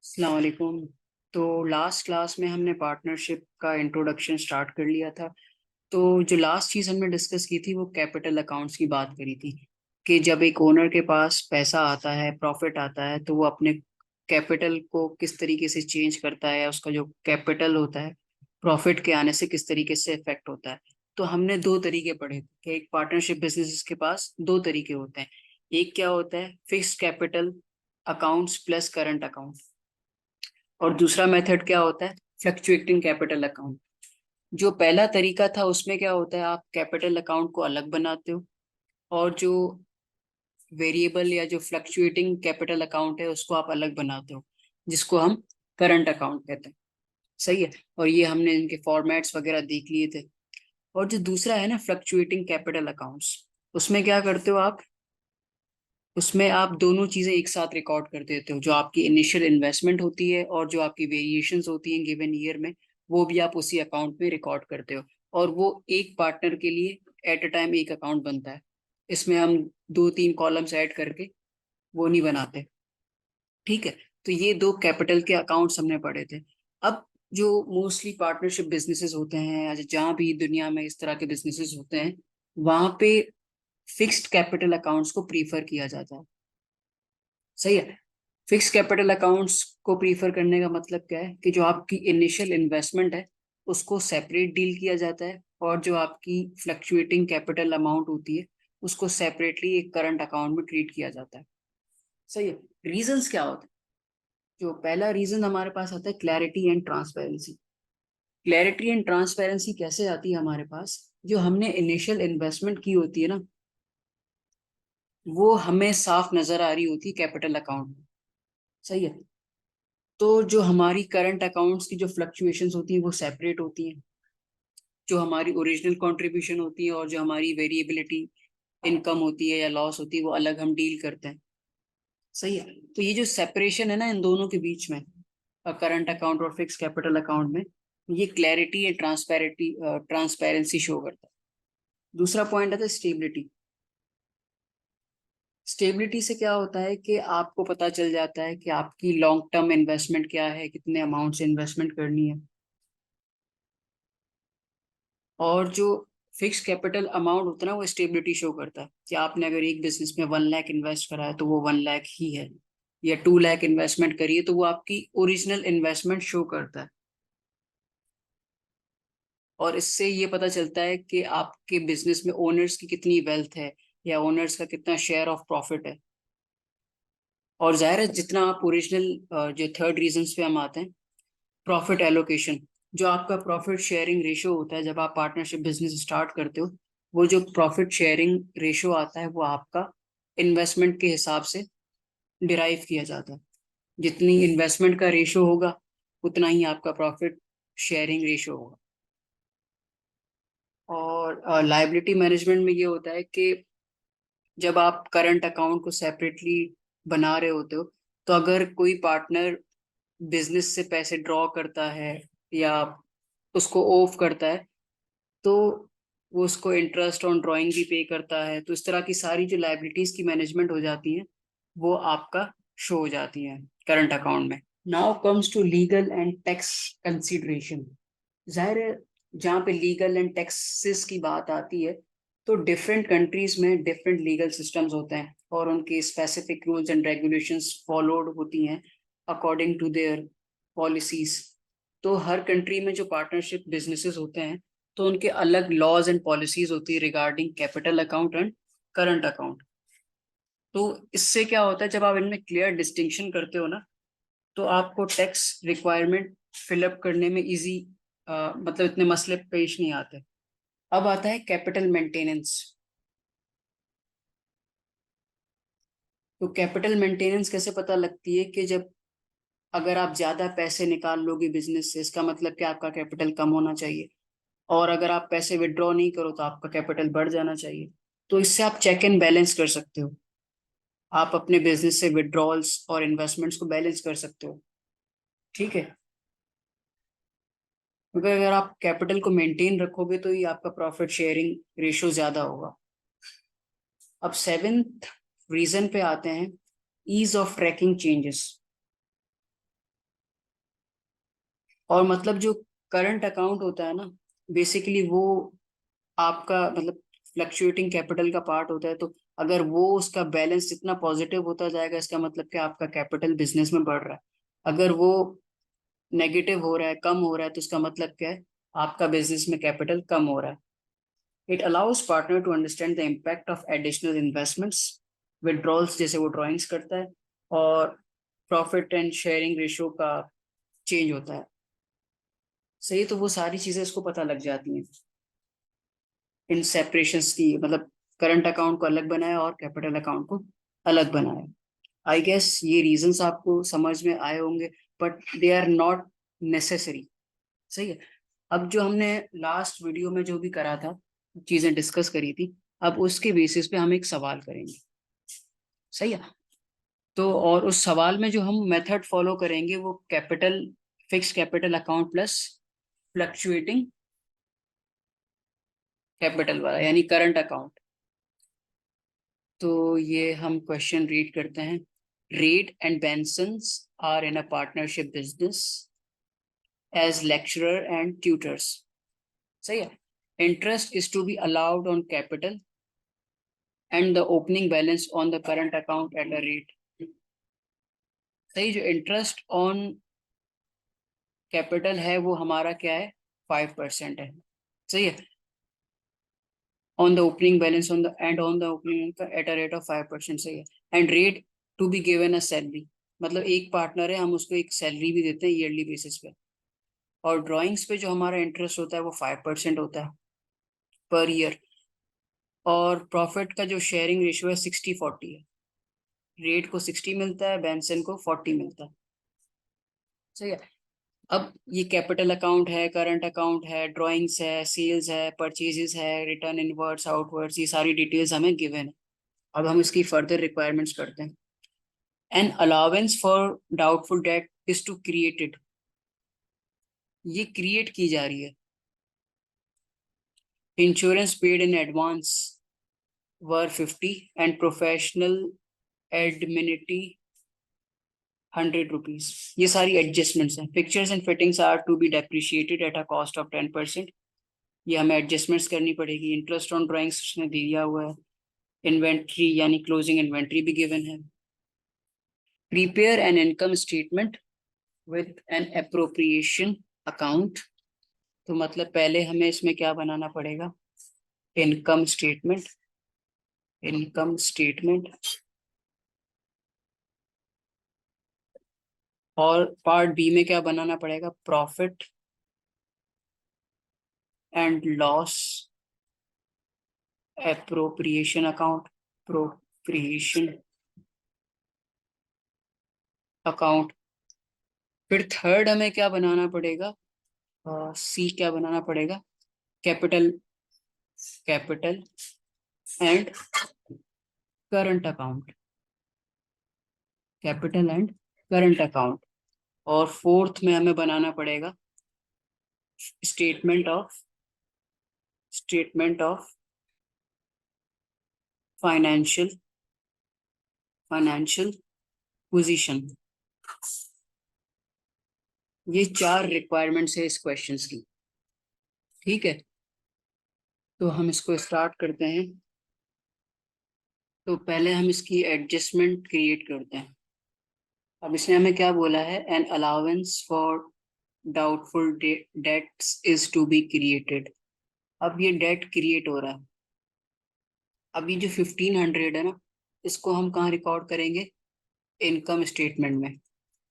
अस्सलाम वालेकुम। तो लास्ट क्लास में हमने पार्टनरशिप का इंट्रोडक्शन स्टार्ट कर लिया था। तो जो लास्ट चीज़ हमने डिस्कस की थी वो कैपिटल अकाउंट्स की बात करी थी कि जब एक ओनर के पास पैसा आता है, प्रॉफिट आता है, तो वो अपने कैपिटल को किस तरीके से चेंज करता है, उसका जो कैपिटल होता है प्रॉफिट के आने से किस तरीके से इफेक्ट होता है। तो हमने दो तरीके पढ़े कि एक पार्टनरशिप बिजनेस के पास दो तरीके होते हैं। एक क्या होता है, fixed capital accounts plus current account, और दूसरा मेथड क्या होता है, फ्लक्चुएटिंग कैपिटल अकाउंट। जो पहला तरीका था उसमें क्या होता है, आप कैपिटल अकाउंट को अलग बनाते हो, और जो वेरिएबल या जो फ्लक्चुएटिंग कैपिटल अकाउंट है उसको आप अलग बनाते हो, जिसको हम करंट अकाउंट कहते हैं। सही है। और ये हमने इनके फॉर्मेट्स वगैरह देख लिए थे। और जो दूसरा है ना, फ्लक्चुएटिंग कैपिटल अकाउंट्स, उसमें क्या करते हो आप, उसमें आप दोनों चीजें एक साथ रिकॉर्ड कर देते हो। जो आपकी इनिशियल इन्वेस्टमेंट होती है और जो आपकी वेरिएशंस होती हैं गिवन ईयर में, वो भी आप उसी अकाउंट में रिकॉर्ड करते हो। और वो एक पार्टनर के लिए एट अ टाइम एक अकाउंट बनता है। इसमें हम दो तीन कॉलम्स ऐड करके वो नहीं बनाते। ठीक है। तो ये दो कैपिटल के अकाउंट्स हमने पढ़े थे। अब जो मोस्टली पार्टनरशिप बिजनेसेस होते हैं या जहाँ भी दुनिया में इस तरह के बिजनेसेस होते हैं, वहां पे फिक्स्ड कैपिटल अकाउंट्स को प्रीफर किया जाता है। सही है। फिक्स कैपिटल अकाउंट्स को प्रीफर करने का मतलब क्या है कि जो आपकी इनिशियल इन्वेस्टमेंट है उसको सेपरेट डील किया जाता है, और जो आपकी फ्लक्चुएटिंग कैपिटल अमाउंट होती है उसको सेपरेटली एक करंट अकाउंट में ट्रीट किया जाता है। सही है। रीजंस क्या होते हैं? जो पहला रीजन हमारे पास आता है, clarity and transparency. Clarity and transparency कैसे आती है हमारे पास, जो हमने इनिशियल इन्वेस्टमेंट की होती है ना, वो हमें साफ नजर आ रही होती है कैपिटल अकाउंट में। सही है। तो जो हमारी करंट अकाउंट्स की जो फ्लक्चुएशंस होती हैं वो सेपरेट होती हैं। जो हमारी ओरिजिनल कंट्रीब्यूशन होती है और जो हमारी वेरिएबिलिटी इनकम होती है या लॉस होती है वो अलग हम डील करते हैं। सही है। तो ये जो सेपरेशन है ना इन दोनों के बीच में, करंट अकाउंट और फिक्स कैपिटल अकाउंट में, ये क्लैरिटी एंड ट्रांसपेरेंसी शो करता है। दूसरा पॉइंट आता है स्टेबिलिटी। स्टेबिलिटी से क्या होता है कि आपको पता चल जाता है कि आपकी लॉन्ग टर्म इन्वेस्टमेंट क्या है, कितने अमाउंट से इन्वेस्टमेंट करनी है। और जो फिक्स कैपिटल अमाउंट होता है ना, वो स्टेबिलिटी शो करता है कि आपने अगर एक बिजनेस में 1 लाख इन्वेस्ट करा है तो वो 1 लाख ही है, या 2 लाख इन्वेस्टमेंट करिए तो वो आपकी ओरिजिनल इन्वेस्टमेंट शो करता है। और इससे ये पता चलता है कि आपके बिजनेस में ओनर्स की कितनी वेल्थ है, या ओनर्स का कितना शेयर ऑफ प्रॉफिट है। और जाहिर है जितना आप ओरिजिनल, जो थर्ड रीजंस पे हम आते हैं, प्रॉफिट एलोकेशन। जो आपका प्रॉफिट शेयरिंग रेशियो होता है जब आप पार्टनरशिप बिजनेस स्टार्ट करते हो, वो जो प्रॉफिट शेयरिंग रेशियो आता है वो आपका इन्वेस्टमेंट के हिसाब से डिराइव किया जाता है। जितनी इन्वेस्टमेंट का रेशियो होगा उतना ही आपका प्रॉफिट शेयरिंग रेशियो होगा। और लायबिलिटी मैनेजमेंट में ये होता है कि जब आप करंट अकाउंट को सेपरेटली बना रहे होते हो, तो अगर कोई पार्टनर बिजनेस से पैसे ड्रॉ करता है या उसको ऑफ करता है, तो वो उसको इंटरेस्ट ऑन ड्राइंग भी पे करता है। तो इस तरह की सारी जो लाइबिलिटीज की मैनेजमेंट हो जाती है वो आपका शो हो जाती है करंट अकाउंट में। Now comes to legal and tax consideration. जाहिर है जहाँ पे लीगल एंड टैक्सेस की बात आती है, तो डिफरेंट कंट्रीज में डिफरेंट लीगल सिस्टम्स होते हैं और उनके specific rules and regulations followed होती हैं अकॉर्डिंग टू देयर पॉलिसीज। तो हर कंट्री में जो पार्टनरशिप बिजनेसेस होते हैं, तो उनके अलग लॉज एंड पॉलिसीज होती है regarding capital account and current account. तो इससे क्या होता है, जब आप इनमें क्लियर डिस्टिंक्शन करते हो ना, तो आपको टैक्स रिक्वायरमेंट फिलअप करने में इजी, मतलब इतने मसले पेश नहीं आते। अब आता है कैपिटल मेंटेनेंस। तो कैपिटल मेंटेनेंस कैसे पता लगती है कि जब अगर आप ज्यादा पैसे निकाल लोगे बिजनेस से, इसका मतलब कि आपका कैपिटल कम होना चाहिए। और अगर आप पैसे विड्रॉ नहीं करो तो आपका कैपिटल बढ़ जाना चाहिए। तो इससे आप चेक एंड बैलेंस कर सकते हो। आप अपने बिजनेस से विड्रॉल्स और इन्वेस्टमेंट्स को बैलेंस कर सकते हो। ठीक है। क्योंकि अगर आप कैपिटल को मेंटेन रखोगे तो ही आपका प्रॉफिट शेयरिंग रेशियो ज्यादा होगा। अब सेवेंथ रीजन पे आते हैं, ईज ऑफ ट्रैकिंग चेंजेस। और मतलब जो करंट अकाउंट होता है ना, बेसिकली वो आपका मतलब फ्लक्चुएटिंग कैपिटल का पार्ट होता है। तो अगर वो उसका बैलेंस जितना पॉजिटिव होता जाएगा, इसका मतलब कि आपका कैपिटल बिजनेस में बढ़ रहा है। अगर वो नेगेटिव हो रहा है, कम हो रहा है, तो इसका मतलब क्या है, आपका बिजनेस में कैपिटल कम हो रहा है। It allows partner to understand the impact of additional investments, withdrawals जैसे वो ड्राइंग्स करता है, और प्रॉफिट एंड शेयरिंग रेशियो का चेंज होता है। सही, तो वो सारी चीजें इसको पता लग जाती हैं इन सेपरेशंस की, मतलब करंट अकाउंट को अलग बनाया और कैपिटल अकाउंट को अलग बनाया। आई गेस ये रीजंस आपको समझ में आए होंगे, but they are not necessary. सही है। अब जो हमने लास्ट वीडियो में जो भी करा था, चीजें डिस्कस करी थी, अब उसके बेसिस पे हम एक सवाल करेंगे। सही है। तो और उस सवाल में जो हम मेथड फॉलो करेंगे वो capital, fix capital account plus fluctuating capital वाला, यानी करंट अकाउंट। तो ये हम क्वेश्चन रीड करते हैं। Reid and Benson's are in a partnership business as lecturer and tutors. सही है। Interest is to be allowed on capital and the opening balance on the current account at a rate. सही, जो interest on capital है वो हमारा क्या है, 5% है। सही है। On the opening balance on the end on the opening at a rate of 5%। सही है। And rate to be given a salary, मतलब एक पार्टनर है, हम उसको एक सैलरी भी देते हैं ईयरली बेसिस पे। और ड्राइंग्स पे जो हमारा इंटरेस्ट होता है वो 5% होता है पर ईयर। और प्रॉफिट का जो शेयरिंग रेशियो है 60-40 है। रेट को 60 मिलता है, बेंसन को 40 मिलता है। सही है। अब ये कैपिटल अकाउंट है, करंट अकाउंट है, ड्राइंग्स है, सेल्स है, परचेजेस है, रिटर्न इनवर्ड्स आउटवर्ड्स, ये सारी डिटेल्स हमें गिवन है। अब हम इसकी फर्दर रिक्वायरमेंट्स करते हैं। An allowance for doubtful debt is to created, ये क्रिएट की जा रही है। Insurance paid in advance were 50 and professional indemnity 100 rupees. ये सारी एडजस्टमेंट्स हैं। Pictures and fittings are to be depreciated at a cost of 10%। ये हमें एडजस्टमेंट्स करनी पड़ेगी। इंटरेस्ट ऑन ड्राइंग्स उसने दिया हुआ है। इन्वेंट्री यानी क्लोजिंग इन्वेंट्री भी गिवन है। Prepare an income statement with an appropriation account. तो मतलब पहले हमें इसमें क्या बनाना पड़ेगा, इनकम स्टेटमेंट। इनकम स्टेटमेंट, और पार्ट बी में क्या बनाना पड़ेगा, profit and loss appropriation account. Appropriation account. फिर थर्ड हमें क्या बनाना पड़ेगा, सी क्या बनाना पड़ेगा, capital, capital and current account. Capital and current account. और फोर्थ में हमें बनाना पड़ेगा statement of, statement of financial, financial position. ये 4 रिक्वायरमेंट्स है इस क्वेश्चंस की। ठीक है, तो हम इसको स्टार्ट करते हैं। तो पहले हम इसकी एडजस्टमेंट क्रिएट करते हैं। अब इसने हमें क्या बोला है, an allowance for doubtful debts is to be created. अब ये डेट क्रिएट हो रहा है। अब ये जो 1500 है ना, इसको हम कहाँ रिकॉर्ड करेंगे, इनकम स्टेटमेंट में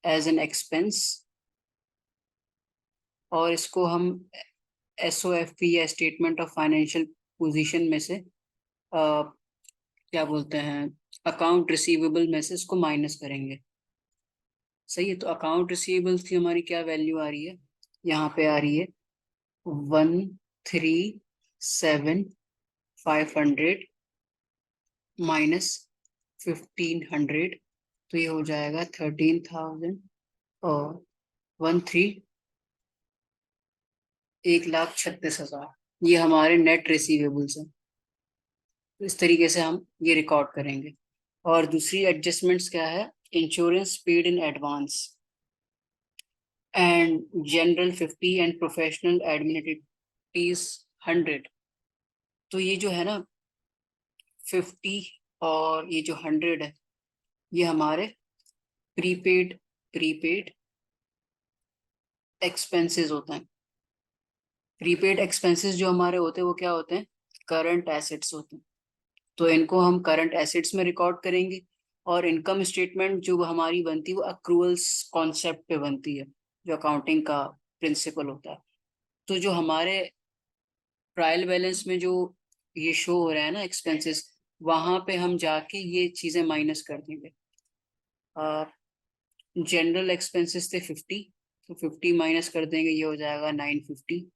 एज एन एक्सपेंस। और इसको हम SOFP या स्टेटमेंट ऑफ फाइनेंशियल पोजीशन में से क्या बोलते हैं, अकाउंट रिसीवेबल में से इसको माइनस करेंगे। सही है। तो अकाउंट रिसीवेबल्स की हमारी क्या वैल्यू आ रही है, यहाँ पे आ रही है 137,500 माइनस 1,500। तो ये हो जाएगा 13,000 और 1,36,000। ये हमारे नेट रिसीवेबल्स हैं। तो इस तरीके से हम ये रिकॉर्ड करेंगे। और दूसरी एडजस्टमेंट्स क्या है, insurance paid in advance and general 50 and professional administrative 100। तो ये जो है ना 50 और ये जो 100 है, ये हमारे प्रीपेड प्रीपेड एक्सपेंसेस होते हैं। प्रीपेड एक्सपेंसेस जो हमारे होते हैं वो क्या होते हैं? करंट एसेट्स होते हैं। तो इनको हम करंट एसेट्स में रिकॉर्ड करेंगे। और इनकम स्टेटमेंट जो हमारी बनती है वो अक्रूवल्स कॉन्सेप्ट पे बनती है, जो अकाउंटिंग का प्रिंसिपल होता है। तो जो हमारे ट्रायल बैलेंस में जो ये शो हो रहा है ना एक्सपेंसेस, वहां पे हम जाके ये चीजें माइनस कर देंगे। जनरल एक्सपेंसेस थे 50, तो 50 माइनस कर देंगे, ये हो जाएगा 950।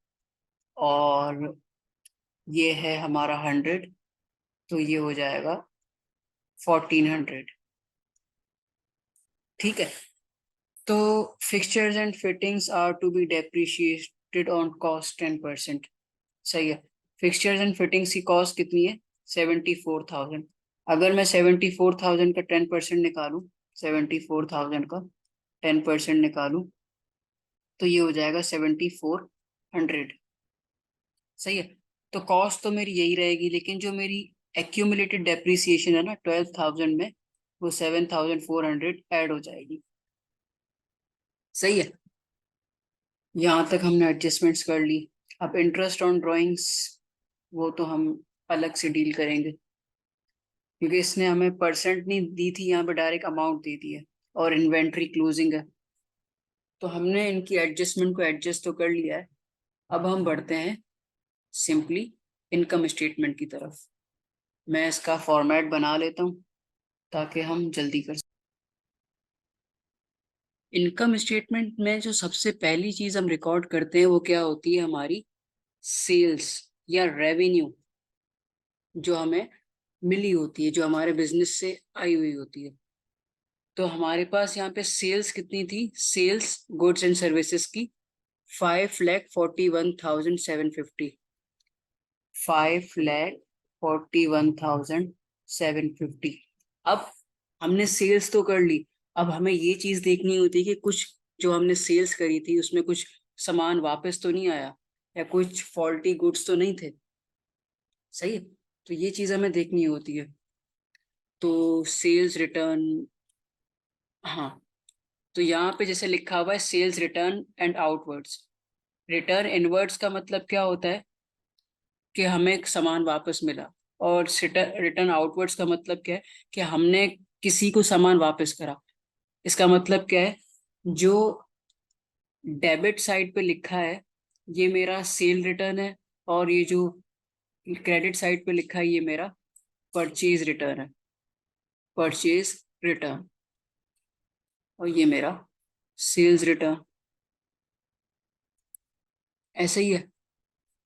और ये है हमारा 100, तो ये हो जाएगा 1400। ठीक है। तो fixtures and fittings are to be depreciated on cost 10%। सही है। फिक्सचर्स एंड फिटिंग्स की कॉस्ट कितनी है? 74,000। अगर मैं 74,000 का 10% निकालूं, 74,000 का 10% निकालूं, तो ये हो जाएगा 7400। सही है। तो कॉस्ट तो मेरी यही रहेगी, लेकिन जो मेरी एक्यूमुलेटेड डेप्रिसिएशन है ना 12,000 में, वो 7,400 ऐड हो जाएगी। सही है। यहाँ तक हमने एडजस्टमेंट्स कर ली। अब इंटरेस्ट ऑन ड्राइंग्स, वो तो हम अलग से डील करेंगे, क्योंकि इसने हमें परसेंट नहीं दी थी, यहाँ पे डायरेक्ट अमाउंट दे दी है। और इन्वेंट्री क्लोजिंग है, तो हमने इनकी एडजस्टमेंट को एडजस्ट तो कर लिया है। अब हम बढ़ते हैं सिंपली इनकम स्टेटमेंट की तरफ। मैं इसका फॉर्मेट बना लेता हूँ ताकि हम जल्दी कर सकें। इनकम स्टेटमेंट में जो सबसे पहली चीज हम रिकॉर्ड करते हैं वो क्या होती है? हमारी सेल्स या रेवेन्यू जो हमें मिली होती है, जो हमारे बिजनेस से आई हुई होती है। तो हमारे पास यहाँ पे सेल्स कितनी थी? सेल्स गुड्स एंड सर्विसेज की 5,41,750। 5,41,750। अब हमने सेल्स तो कर ली। अब हमें ये चीज देखनी होती है कि कुछ जो हमने सेल्स करी थी उसमें कुछ सामान वापस तो नहीं आया, या कुछ फॉल्टी गुड्स तो नहीं थे। सही है। तो ये चीज हमें देखनी होती है। तो सेल्स रिटर्न, हाँ, तो यहाँ पे जैसे लिखा हुआ है sales return and outwards. Return inwards का मतलब क्या होता है? कि हमें सामान वापस मिला। और रिटर्न आउटवर्ड्स का मतलब क्या है? कि हमने किसी को सामान वापस करा। इसका मतलब क्या है? जो डेबिट साइड पे लिखा है ये मेरा सेल रिटर्न है, और ये जो क्रेडिट साइड पे लिखा है ये मेरा परचेज रिटर्न है। Purchase return. और ये मेरा सेल्स रिटर्न। ऐसा ही है।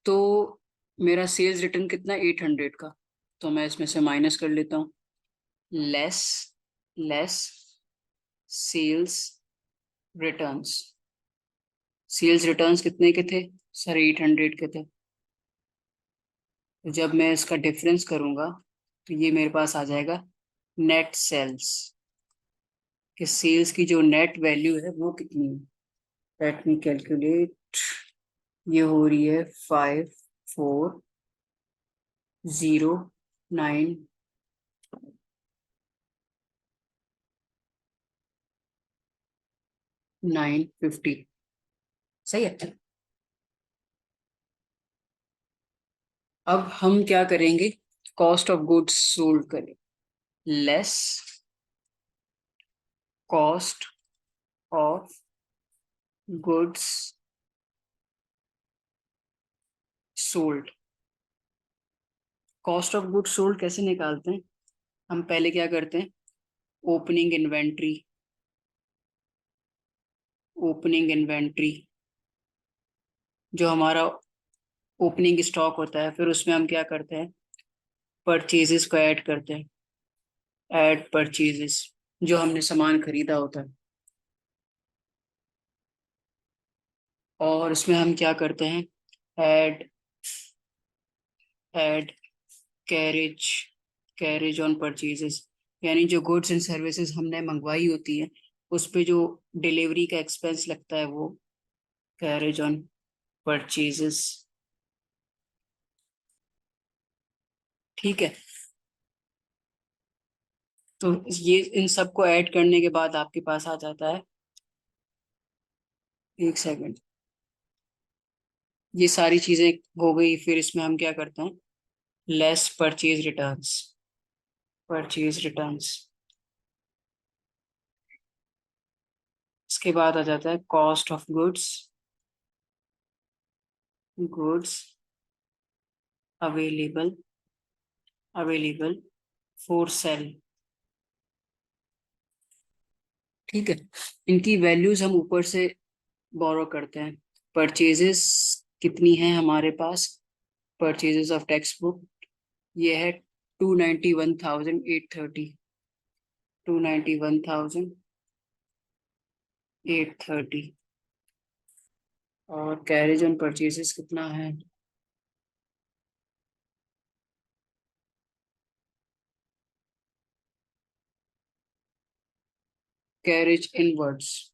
तो मेरा सेल्स रिटर्न कितना? 800 का। तो मैं इसमें से माइनस कर लेता हूँ। Less less sales returns. Sales returns कितने के थे सर? 800 के थे। तो जब मैं इसका डिफरेंस करूंगा तो ये मेरे पास आ जाएगा नेट सेल्स, कि सेल्स की जो नेट वैल्यू है वो कितनी है। Let me calculate. ये हो रही है 5,4,9,950। सही है। अब हम क्या करेंगे? कॉस्ट ऑफ गुड्स सोल्ड करें। Less cost of goods sold. Cost of goods sold कैसे निकालते हैं? हम पहले क्या करते हैं? Opening inventory. ओपनिंग इन्वेंट्री जो हमारा ओपनिंग स्टॉक होता है, फिर उसमें हम क्या करते हैं? परचेजेस को ऐड करते हैं। ऐड परचेजेस, जो हमने सामान खरीदा होता है। और उसमें हम क्या करते हैं? Add add carriage carriage on purchases. यानी जो गुड्स एंड सर्विसेज हमने मंगवाई होती है उस पे जो डिलीवरी का एक्सपेंस लगता है वो कैरेज ऑन परचेजेस, ठीक है। तो ये इन सबको ऐड करने के बाद आपके पास आ जाता है, एक सेकंड, ये सारी चीजें हो गई, फिर इसमें हम क्या करते हैं, less purchase returns, purchase returns, इसके बाद आ जाता है cost of goods, goods available, available for sale, ठीक है। इनकी वैल्यूज हम ऊपर से बोरो करते हैं। परचेजेस कितनी है हमारे पास, परचेजेस ऑफ टेक्स्ट बुक, ये है 291,830, 291,830, और कैरेज ऑन परचेजेस कितना है, कैरेज इनवर्ड्स,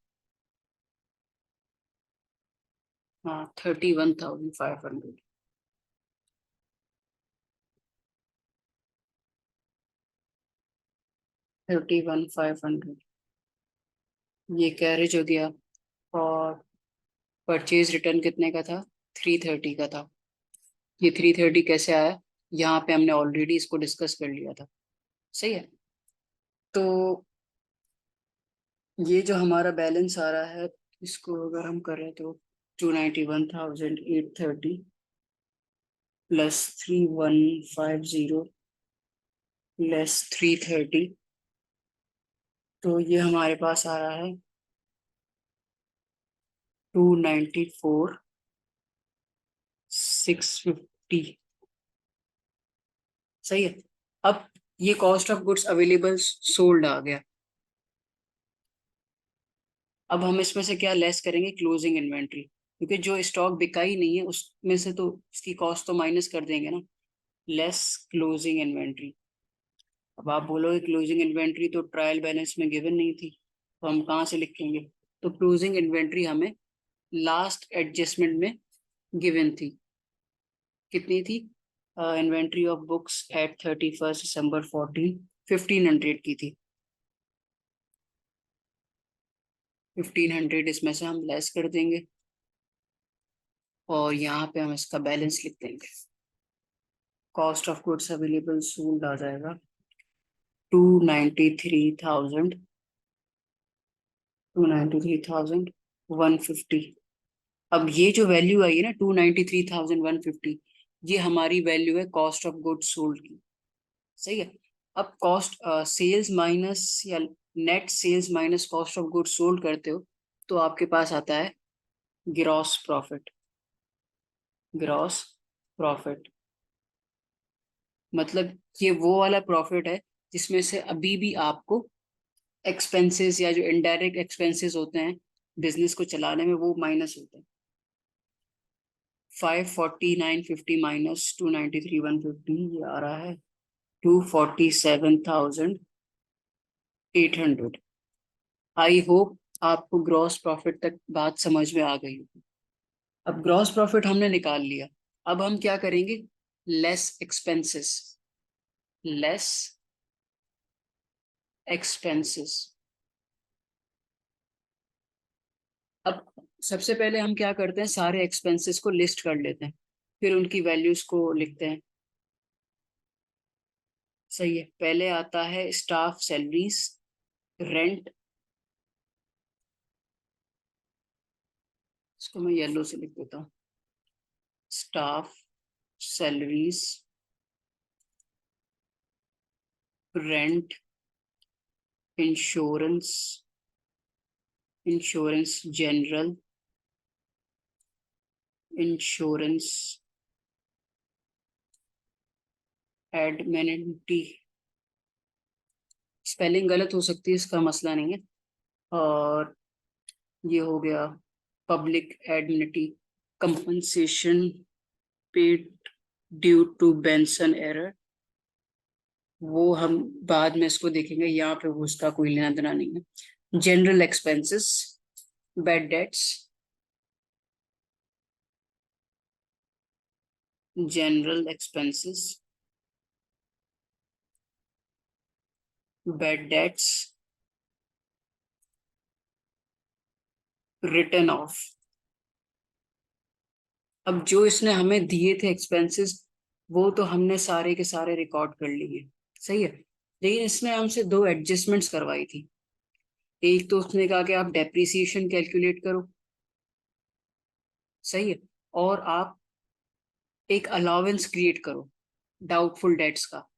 हाँ 31,500, 31,500, ये कैरेज हो गया। और परचेज रिटर्न कितने का था, 330 का था। ये 330 कैसे आया, यहाँ पे हमने ऑलरेडी इसको डिस्कस कर लिया था, सही है। तो ये जो हमारा बैलेंस आ रहा है, इसको अगर हम करें तो 291,830 प्लस 3150 लेस 330, तो ये हमारे पास आ रहा है 294,650, सही है। अब ये cost of goods available sold आ गया। अब हम इसमें से क्या लेस करेंगे, क्लोजिंग इन्वेंट्री, क्योंकि जो स्टॉक बिका ही नहीं है उसमें से तो उसकी कॉस्ट तो माइनस कर देंगे ना, लेस क्लोजिंग इन्वेंट्री। अब आप बोलोगे क्लोजिंग इन्वेंट्री तो ट्रायल बैलेंस में गिवन नहीं थी, तो हम कहाँ से लिखेंगे, तो क्लोजिंग इन्वेंट्री हमें लास्ट एडजस्टमेंट में गिवन थी, कितनी थी, इन्वेंट्री ऑफ बुक्स एट 31 दिसंबर 14, 1500 की थी, 1500 इसमें से हम लेस कर देंगे, और यहाँ पे हम इसका बैलेंस लिख देंगे, cost of goods available sold आ जाएगा 293,000, 293,150। अब ये जो वैल्यू आई है ना 293,150, ये हमारी वैल्यू है कॉस्ट ऑफ गुड्स सोल्ड की, सही है। अब कॉस्ट सेल्स माइनस या net sales minus cost of goods sold करते हो, तो आपके पास आता है ग्रॉस प्रॉफिट, ग्रॉस प्रॉफिट, मतलब ये वो वाला प्रॉफिट है जिसमें से अभी भी आपको एक्सपेंसेस या जो इनडायरेक्ट एक्सपेंसेस होते हैं बिजनेस को चलाने में वो माइनस होते हैं। 549,50 माइनस 293,150, ये आ रहा है 247,800। आई होप आपको ग्रॉस प्रॉफिट तक बात समझ में आ गई होगी। अब ग्रॉस प्रॉफिट हमने निकाल लिया, अब हम क्या करेंगे, लेस एक्सपेंसेस, लेस एक्सपेंसेस। अब सबसे पहले हम क्या करते हैं, सारे एक्सपेंसेस को लिस्ट कर लेते हैं, फिर उनकी वैल्यूज को लिखते हैं, सही है। पहले आता है स्टाफ सैलरीज, रेंट, इसको मैं येलो से लिख देता हूँ, staff salaries, rent, insurance, insurance general, insurance indemnity, spelling गलत हो सकती है, इसका मसला नहीं है। और ये हो गया public indemnity, compensation paid due to Benson error, वो हम बाद में इसको देखेंगे, यहाँ पे वो उसका कोई लेना देना नहीं है। General expenses, bad debts, general expenses, bad debts, return of. अब जो इसने हमें दिए थे एक्सपेंसेस वो तो हमने सारे के सारे रिकॉर्ड कर लिए, सही है। लेकिन इसने हमसे दो एडजस्टमेंट्स करवाई थी। एक तो उसने कहा कि आप डेप्रिसिएशन कैलकुलेट करो, सही है, और आप एक अलाउंस क्रिएट करो डाउटफुल डेट्स का।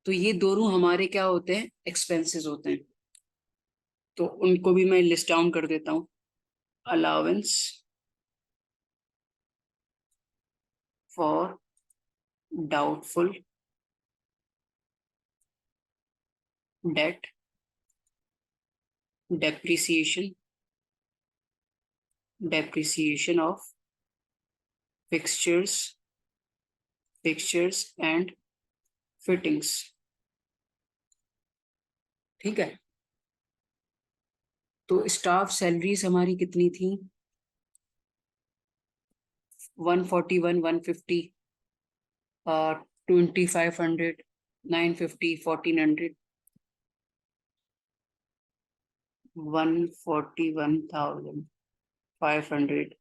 तो ये दोनों हमारे क्या होते हैं, एक्सपेंसेस होते हैं। तो उनको भी मैं लिस्ट डाउन कर देता हूँ। Allowance for doubtful date, depreciation, depreciation of fixtures, fixtures and fittings. ठीक है। तो स्टाफ सैलरीज हमारी कितनी थी, 141, 150, 2500, 950, 1400, 141,500।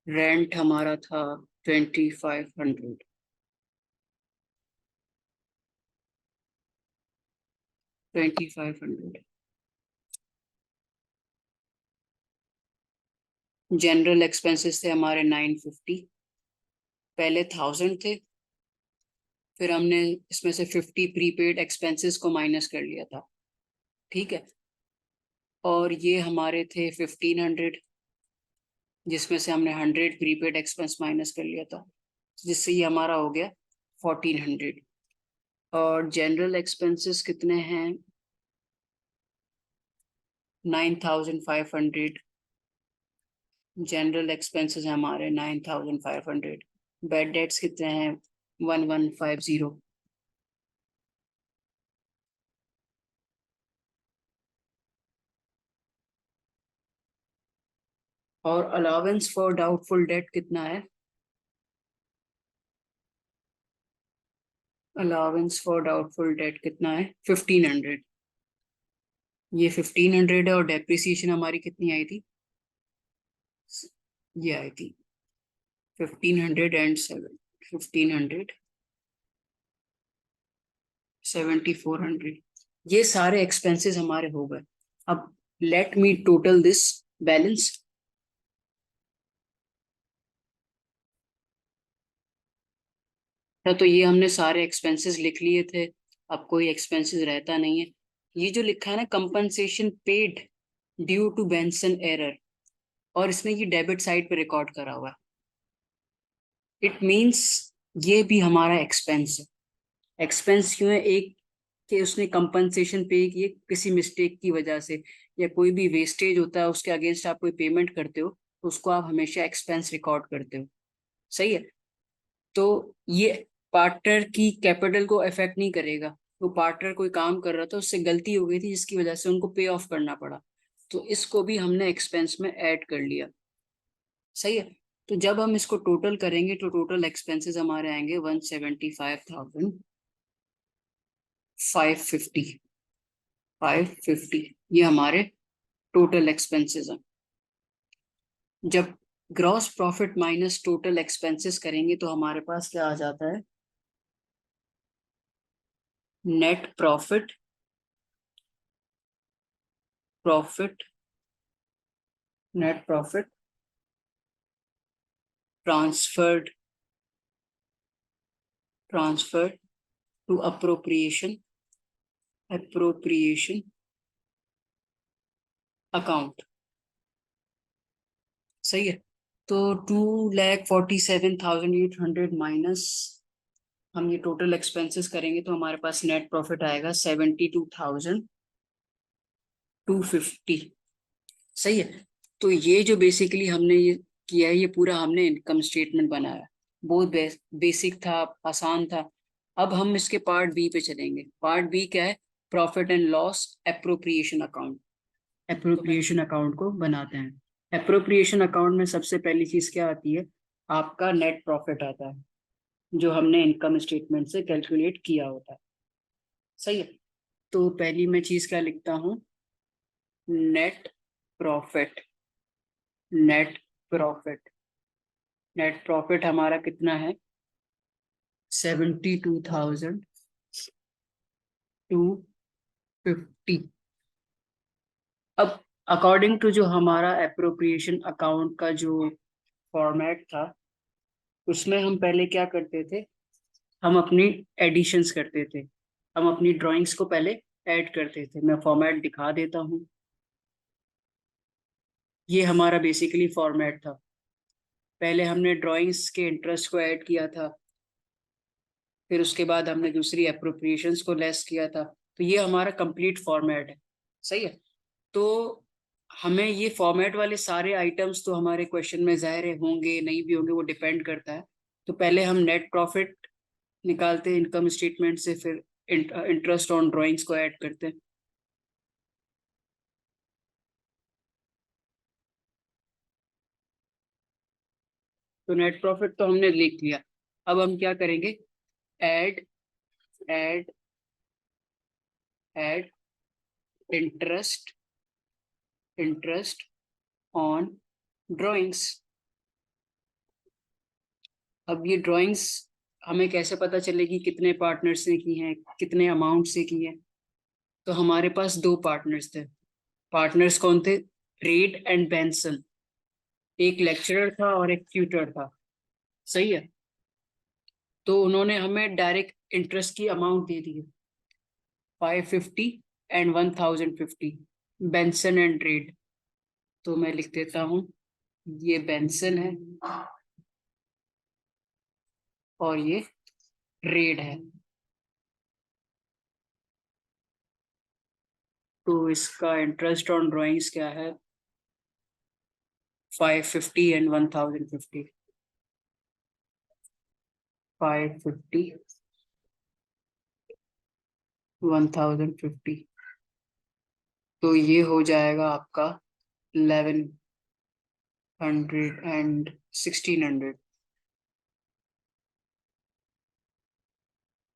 रेंट हमारा था 2500, 2500। जनरल एक्सपेंसेस थे हमारे 950, पहले 1000 थे, फिर हमने इसमें से 50 प्रीपेड एक्सपेंसेस को माइनस कर लिया था। ठीक है। और ये हमारे थे 1500, जिसमें से हमने 100 प्रीपेड एक्सपेंस माइनस कर लिया था, जिससे ये हमारा हो गया 1400। और जनरल एक्सपेंसेस कितने हैं, 9500। जनरल एक्सपेंसेस हमारे 9500। बैड डेट्स कितने हैं, 1150। और अलाउंस फॉर डाउटफुल डेट कितना है, अलाउंस फॉर डाउटफुल डेट कितना है, 1500। ये 1500 है। और डेप्रिसिएशन हमारी कितनी आई थी, ये आई थी 1507, 1500, 7400। ये सारे एक्सपेंसेस हमारे हो गए। अब let me total this balance. तो ये हमने सारे एक्सपेंसेस लिख लिए थे, अब कोई एक्सपेंसेस रहता नहीं है। ये जो लिखा है ना, compensation paid due to Benson error, और इसने ये डेबिट साइड पे रिकॉर्ड करा हुआ है, इट मींस ये भी हमारा एक्सपेंस है। एक्सपेंस क्यों है, एक कि उसने कंपनसेशन पे किए किसी मिस्टेक की वजह से, या कोई भी वेस्टेज होता है उसके अगेंस्ट आप कोई पेमेंट करते हो, तो उसको आप हमेशा एक्सपेंस रिकॉर्ड करते हो, सही है। तो ये पार्टनर की कैपिटल को अफेक्ट नहीं करेगा। तो पार्टनर कोई काम कर रहा था, उससे गलती हो गई थी जिसकी वजह से उनको पे ऑफ करना पड़ा, तो इसको भी हमने एक्सपेंस में ऐड कर लिया, सही है। तो जब हम इसको टोटल करेंगे तो टोटल एक्सपेंसेस हमारे आएंगे 175,550, 550। ये हमारे टोटल एक्सपेंसेस हैं। जब gross profit minus total expenses करेंगे तो हमारे पास क्या आ जाता है, net profit, profit, net profit transferred, transferred to appropriation, appropriation account, सही है। तो 2,47,800 माइनस हम ये टोटल एक्सपेंसेस करेंगे तो हमारे पास नेट प्रॉफिट आएगा 72,250, सही है। तो ये जो बेसिकली हमने ये किया है, ये पूरा हमने इनकम स्टेटमेंट बनाया। बहुत बेसिक था, आसान था। अब हम इसके पार्ट बी पे चलेंगे। पार्ट बी क्या है, profit and loss appropriation account. Appropriation account को बनाते हैं। एप्रोप्रिएशन अकाउंट में सबसे पहली चीज क्या आती है, आपका नेट प्रॉफिट आता है। जो हमने इनकम स्टेटमेंट से कैलकुलेट किया होता है। सही है। तो पहली मैं चीज क्या लिखता हूँ, net profit. Net profit. Net profit हमारा कितना है, 72,250। अब अकॉर्डिंग टू जो हमारा एप्रोप्रिएशन अकाउंट का जो फॉर्मेट था, उसमें हम पहले क्या करते थे, हम अपनी एडिशंस करते थे। हम अपनी ड्राइंग्स को पहले ऐड करते थे। मैं फॉर्मेट दिखा देता हूँ। ये हमारा बेसिकली फॉर्मेट था। पहले हमने ड्राइंग्स के इंटरेस्ट को ऐड किया था, फिर उसके बाद हमने दूसरी एप्रोप्रिएशंस को लेस किया था। तो ये हमारा कंप्लीट फॉर्मेट है। सही है। तो हमें ये फॉर्मेट वाले सारे आइटम्स तो हमारे क्वेश्चन में जाहिर है होंगे नहीं भी होंगे, वो डिपेंड करता है। तो पहले हम नेट प्रॉफिट निकालते हैं इनकम स्टेटमेंट से, फिर इंटरेस्ट ऑन ड्राइंग्स को ऐड करते हैं। तो नेट प्रॉफिट तो हमने लिख लिया। अब हम क्या करेंगे, add add add interest interest on drawings. अब ये ड्राइंग्स हमें कैसे पता चलेगी कितने पार्टनर्स ने की हैं, कितने अमाउंट से की है। तो हमारे पास दो पार्टनर्स थे। पार्टनर्स कौन थे, रेड एंड बेंसन। एक लेक्चरर था और एक ट्यूटर था। सही है। तो उन्होंने हमें डायरेक्ट इंटरेस्ट की अमाउंट दे दी है, 550 एंड 1050। Benson and red. तो मैं लिख देता हूँ, ये बेंसन है और ये रेड है। तो इसका इंटरेस्ट ऑन ड्राइंग्स क्या है, 550 एंड 1050। 550 1050। तो ये हो जाएगा आपका 1100 एंड 1600।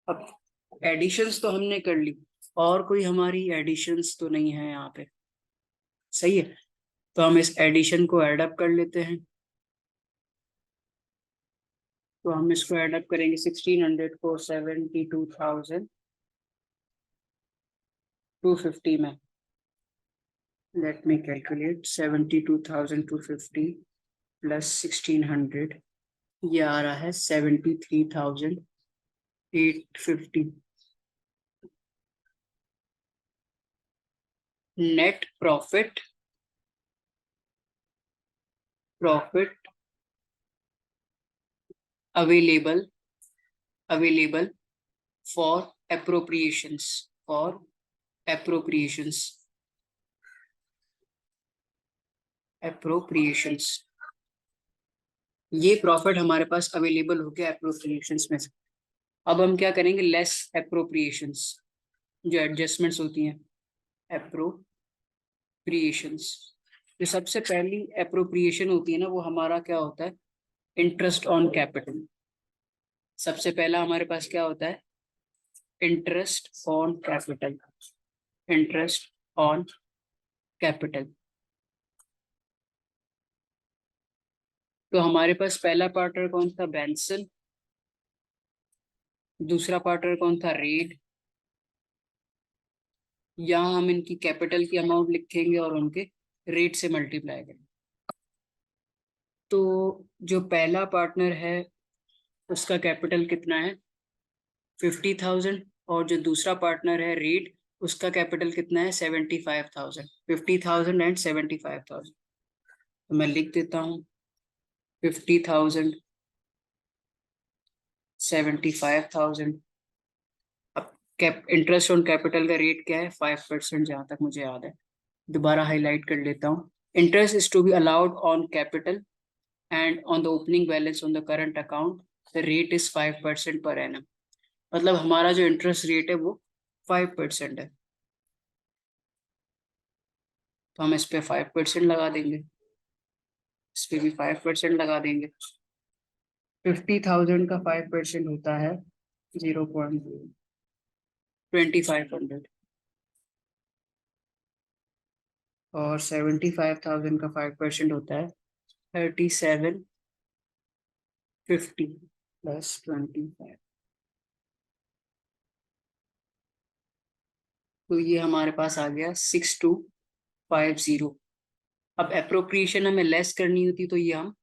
अब एडिशंस तो हमने कर ली, और कोई हमारी एडिशंस तो नहीं है यहाँ पे। सही है। तो हम इस एडिशन को ऐड अप कर लेते हैं। तो हम इसको ऐड अप करेंगे, 1600 को 72,250 में। लेट मी कैलकुलेट, 72,250 प्लस 1600, ये आ रहा है 73,850। Net profit profit available available for appropriations for appropriations appropriations। ये प्रॉफिट हमारे पास अवेलेबल हो गया appropriations में से। अब हम क्या करेंगे, लेस appropriations, जो एडजस्टमेंट्स होती हैं, appropriations। जो सबसे पहली appropriation होती है ना, वो हमारा क्या होता है, इंटरेस्ट ऑन कैपिटल। सबसे पहला हमारे पास क्या होता है, interest on capital. Interest on capital. तो हमारे पास पहला पार्टनर कौन था, बेंसन। दूसरा पार्टनर कौन था, रेड। यहाँ हम इनकी कैपिटल की अमाउंट लिखेंगे और उनके रेट से मल्टीप्लाई करेंगे। तो जो पहला पार्टनर है उसका कैपिटल कितना है, 50,000। और जो दूसरा पार्टनर है रेड, उसका कैपिटल कितना है, 75,000। 50,000 एंड 75,000। तो मैं लिख देता हूँ, 50,000 75,000। अब कैप इंटरेस्ट ऑन कैपिटल का रेट क्या है, 5%, जहां तक मुझे याद है। दोबारा हाईलाइट कर लेता हूँ, interest is to be allowed on capital and on the opening balance on the current account the rate is 5% per annum. मतलब हमारा जो इंटरेस्ट रेट है वो 5% है। तो हम इस पे 5% लगा देंगे, इस पे भी 5% लगा देंगे। 50,000 का 5% होता है 0.2500, और 75,000 का 5% होता है 3750 प्लस 25। तो ये हमारे पास आ गया 6250। अब अप्रोप्रिएशन हमें लेस करनी होती तो ये हम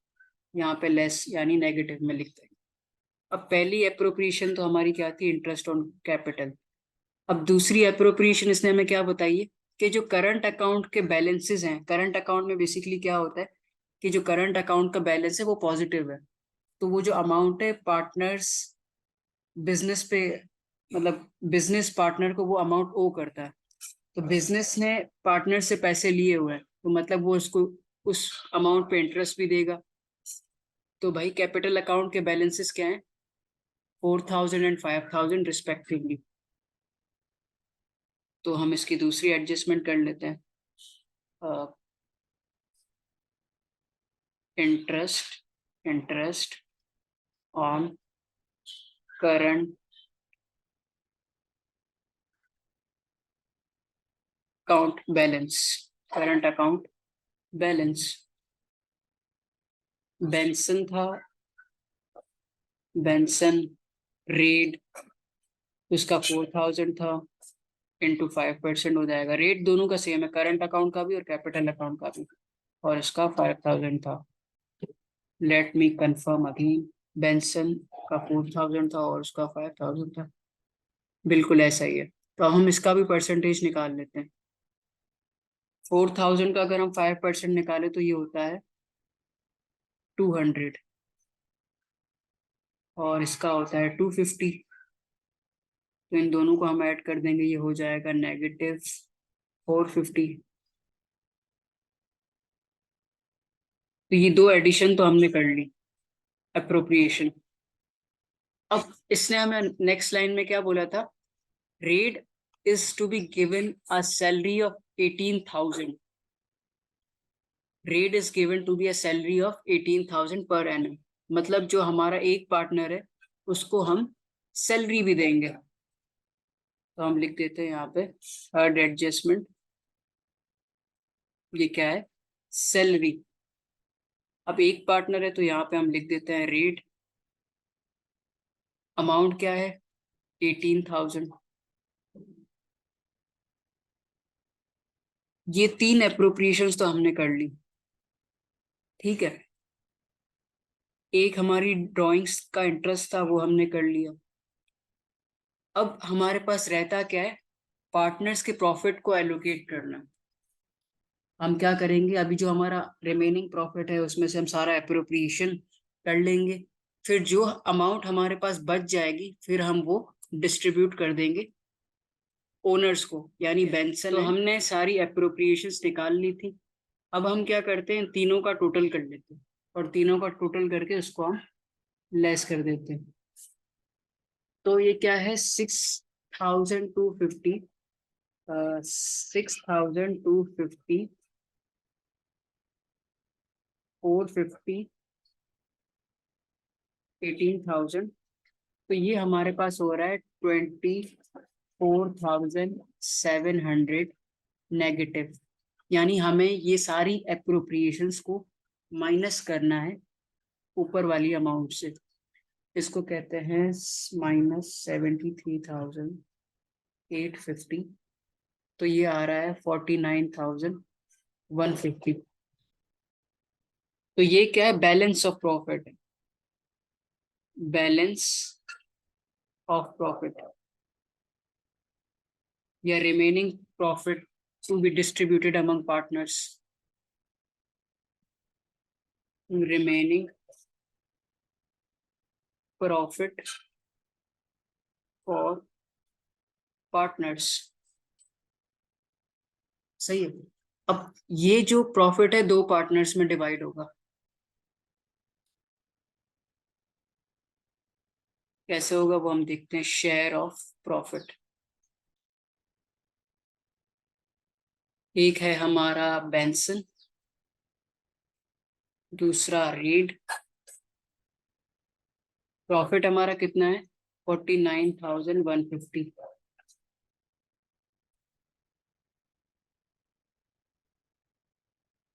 यहाँ पे लेस यानी नेगेटिव में लिखते हैं। अब पहली अप्रोप्रिएशन तो हमारी क्या थी, इंटरेस्ट ऑन कैपिटल। अब दूसरी अप्रोप्रिएशन इसने हमें क्या बताई है कि जो करंट अकाउंट के बैलेंसेस हैं, करंट अकाउंट में बेसिकली क्या होता है कि जो करंट अकाउंट का बैलेंस है वो पॉजिटिव है, तो वो जो अमाउंट है पार्टनर्स बिजनेस पे, मतलब बिजनेस पार्टनर को वो अमाउंट ओ करता है। तो बिजनेस ने पार्टनर से पैसे लिए हुए हैं, तो मतलब वो उसको उस अमाउंट पे इंटरेस्ट भी देगा। तो भाई कैपिटल अकाउंट के बैलेंसेस क्या हैं, 4,000 एंड 5,000 रिस्पेक्टिवली। तो हम इसकी दूसरी एडजस्टमेंट कर लेते हैं, interest interest on current account balance, current account balance. Benson था, बेंसन रेट उसका 4,000 था, इंटू 5% हो जाएगा। रेट दोनों का सेम है, करंट अकाउंट का भी और कैपिटल अकाउंट का भी, और इसका 5,000 था। Let me confirm again, Benson का 4,000 था और उसका 5,000 था, बिल्कुल ऐसा ही है। तो हम इसका भी परसेंटेज निकाल लेते हैं। 4,000 का अगर हम 5% निकाले तो ये होता है 200, और इसका होता है 250। तो इन दोनों को हम ऐड कर देंगे, ये हो जाएगा -450। तो ये दो एडिशन तो हमने कर ली अप्रोप्रिएशन। अब इसने हमें नेक्स्ट लाइन में क्या बोला था, Red is to be given a salary of 18,000। Red is given to be a salary of 18,000 per annum. मतलब जो हमारा एक पार्टनर है उसको हम सैलरी भी देंगे। तो हम लिख देते हैं यहाँ पे थर्ड एडजस्टमेंट, ये क्या है, सैलरी। अब एक पार्टनर है तो यहाँ पे हम लिख देते हैं रेट, अमाउंट क्या है 18,000। ये तीन अप्रोप्रिएशंस तो हमने कर ली, ठीक है। एक हमारी ड्राइंग्स का इंटरेस्ट था वो हमने कर लिया। अब हमारे पास रहता क्या है, पार्टनर्स के प्रॉफिट को एलोकेट करना। हम क्या करेंगे, अभी जो हमारा रिमेनिंग प्रॉफिट है उसमें से हम सारा अप्रोप्रिएशन कर लेंगे, फिर जो अमाउंट हमारे पास बच जाएगी फिर हम वो डिस्ट्रीब्यूट कर देंगे ओनर्स को, यानी बेंसन। तो हमने सारी अप्रोप्रिएशंस निकाल ली थी। अब हम क्या करते हैं, तीनों का टोटल कर लेते हैं, और तीनों का टोटल करके उसको हम लेस कर देते हैं। तो ये क्या है, 6,250, 6,250, 450, 18,000। तो ये हमारे पास हो रहा है 24,700 नेगेटिव। यानी हमें ये सारी अप्रोप्रिएशंस को माइनस करना है ऊपर वाली अमाउंट से। इसको कहते हैं -73,850। तो ये आ रहा है 49,150। तो ये क्या है, balance of profit, balance of profit या remaining profit to be distributed among partners, remaining profit for partners. सही है। अब ये जो प्रॉफिट है दो पार्टनर्स में डिवाइड होगा। कैसे होगा वो हम देखते हैं, शेयर ऑफ प्रॉफिट। एक है हमारा बेंसन, दूसरा रीड, प्रॉफिट हमारा कितना है 49,150।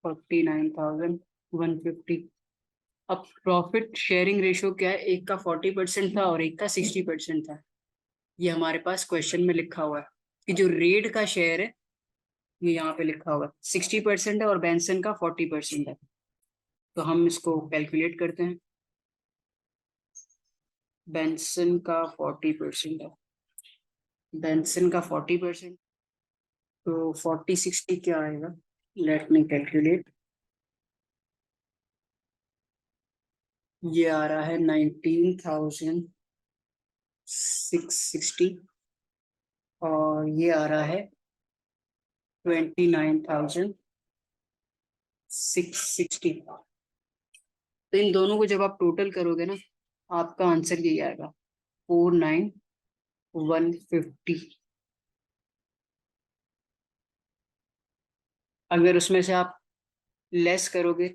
49,150। अब प्रॉफिट शेयरिंग रेशियो क्या है, एक का 40% था और एक का 60% था। ये हमारे पास क्वेश्चन में लिखा हुआ है कि जो रेड का शेयर है ये यहाँ पे लिखा हुआ है 60% है और बेंसन का 40% है। तो हम इसको कैलकुलेट करते हैं। बेंसन का 40% है, बेंसन का 40%, तो 40/60 क्या आएगा, लेट मी कैलकुलेट। ये आ रहा है 19,660 और ये आ रहा है 29,660। तो इन दोनों को जब आप टोटल करोगे ना, आपका आंसर यही आएगा 49,150। अगर उसमें से आप लेस करोगे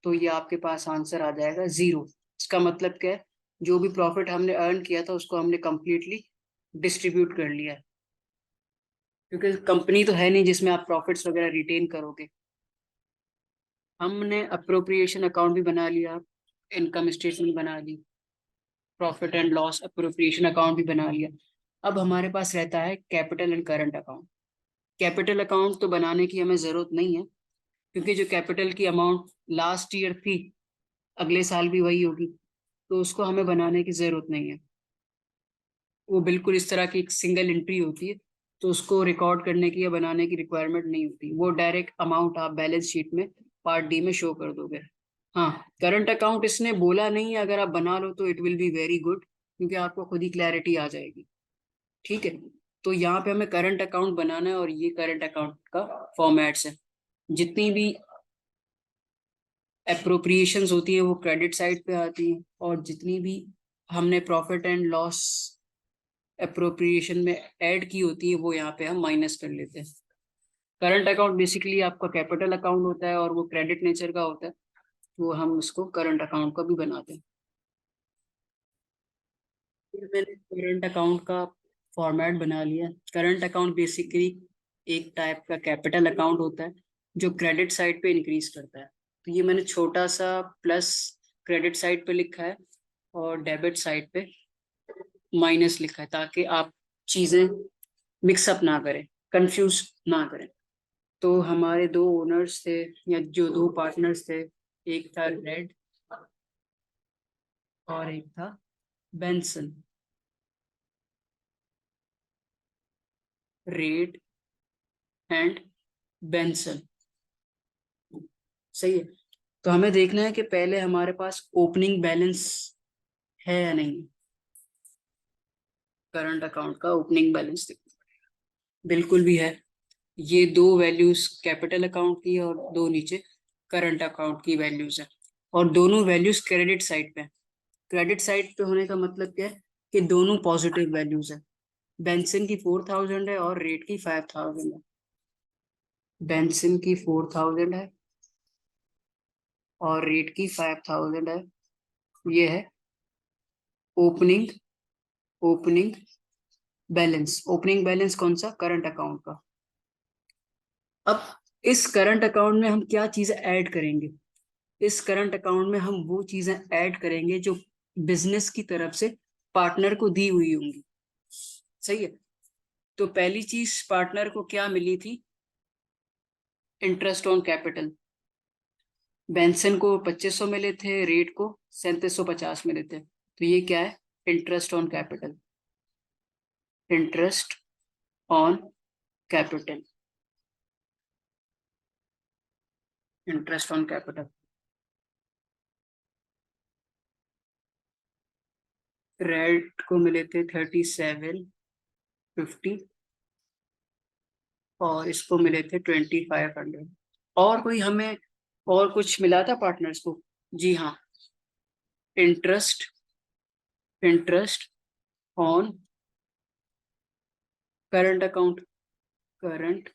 तो ये आपके पास आंसर आ जाएगा 0। इसका मतलब क्या है, जो भी प्रॉफिट हमने अर्न किया था उसको हमने कंप्लीटली डिस्ट्रीब्यूट कर लिया है, क्योंकि कंपनी तो है नहीं जिसमें आप प्रॉफिट्स वगैरह रिटेन करोगे। हमने अप्रोप्रिएशन अकाउंट भी बना लिया, इनकम स्टेटमेंट बना ली, profit and loss appropriation account भी बना लिया। अब हमारे पास रहता है capital and current account. Capital account तो बनाने की हमें जरूरत नहीं है, क्योंकि जो कैपिटल की अमाउंट लास्ट ईयर थी अगले साल भी वही होगी, तो उसको हमें बनाने की जरूरत नहीं है। वो बिल्कुल इस तरह की एक सिंगल एंट्री होती है, तो उसको रिकॉर्ड करने की या बनाने की रिक्वायरमेंट नहीं होती। वो डायरेक्ट अमाउंट आप बैलेंस शीट में पार्ट डी में शो कर दोगे। हाँ, करंट अकाउंट इसने बोला नहीं है, अगर आप बना लो तो it will be very good, क्योंकि आपको खुद ही क्लैरिटी आ जाएगी। ठीक है, तो यहाँ पे हमें करंट अकाउंट बनाना है और ये करंट अकाउंट का फॉर्मेट्स है। जितनी भी अप्रोप्रिएशंस होती है वो क्रेडिट साइड पे आती है, और जितनी भी हमने प्रॉफिट एंड लॉस अप्रोप्रिएशन में ऐड की होती है वो यहाँ पे हम माइनस कर लेते हैं। करंट अकाउंट बेसिकली आपका कैपिटल अकाउंट होता है और वो क्रेडिट नेचर का होता है, तो हम उसको करंट अकाउंट का भी बनाते हैं। फिर मैंने करंट अकाउंट का फॉर्मेट बना लिया। करंट अकाउंट बेसिकली एक टाइप का कैपिटल अकाउंट होता है जो क्रेडिट साइड पे इंक्रीज करता है। तो ये मैंने छोटा सा प्लस क्रेडिट साइड पे लिखा है और डेबिट साइड पे माइनस लिखा है, ताकि आप चीजें मिक्सअप ना करें, कंफ्यूज ना करें। तो हमारे दो ओनर्स थे, या जो दो पार्टनर्स थे, एक था रेड और एक था बेंसन। रेड एंड बेंसन, सही है। तो हमें देखना है कि पहले हमारे पास ओपनिंग बैलेंस है या नहीं। करंट अकाउंट का ओपनिंग बैलेंस बिल्कुल भी है। ये दो वैल्यूज कैपिटल अकाउंट की और दो नीचे करंट अकाउंट की वैल्यूज है, और दोनों वैल्यूज क्रेडिट साइड पे। क्रेडिट साइड पे होने का मतलब क्या है कि दोनों पॉजिटिव वैल्यूज है। बेंसन की 4,000 है और रेट की 5,000 है। बेंसन की 4,000 है और रेट की 5,000 है। ये है opening opening balance. Opening balance कौन सा, करंट अकाउंट का। अब इस करंट अकाउंट में हम क्या चीजें ऐड करेंगे। इस करंट अकाउंट में हम वो चीजें ऐड करेंगे जो बिजनेस की तरफ से पार्टनर को दी हुई होंगी। सही है। तो पहली चीज पार्टनर को क्या मिली थी, इंटरेस्ट ऑन कैपिटल। बेंसन को 2,500 मिले थे, रेट को 3,750 मिले थे। तो ये क्या है, interest on capital. Interest on capital, interest on capital. Red को मिले थे 3,750 और इसको मिले थे 2,500। और कोई हमें और कुछ मिला था पार्टनर्स को। जी हाँ, interest interest on current account, current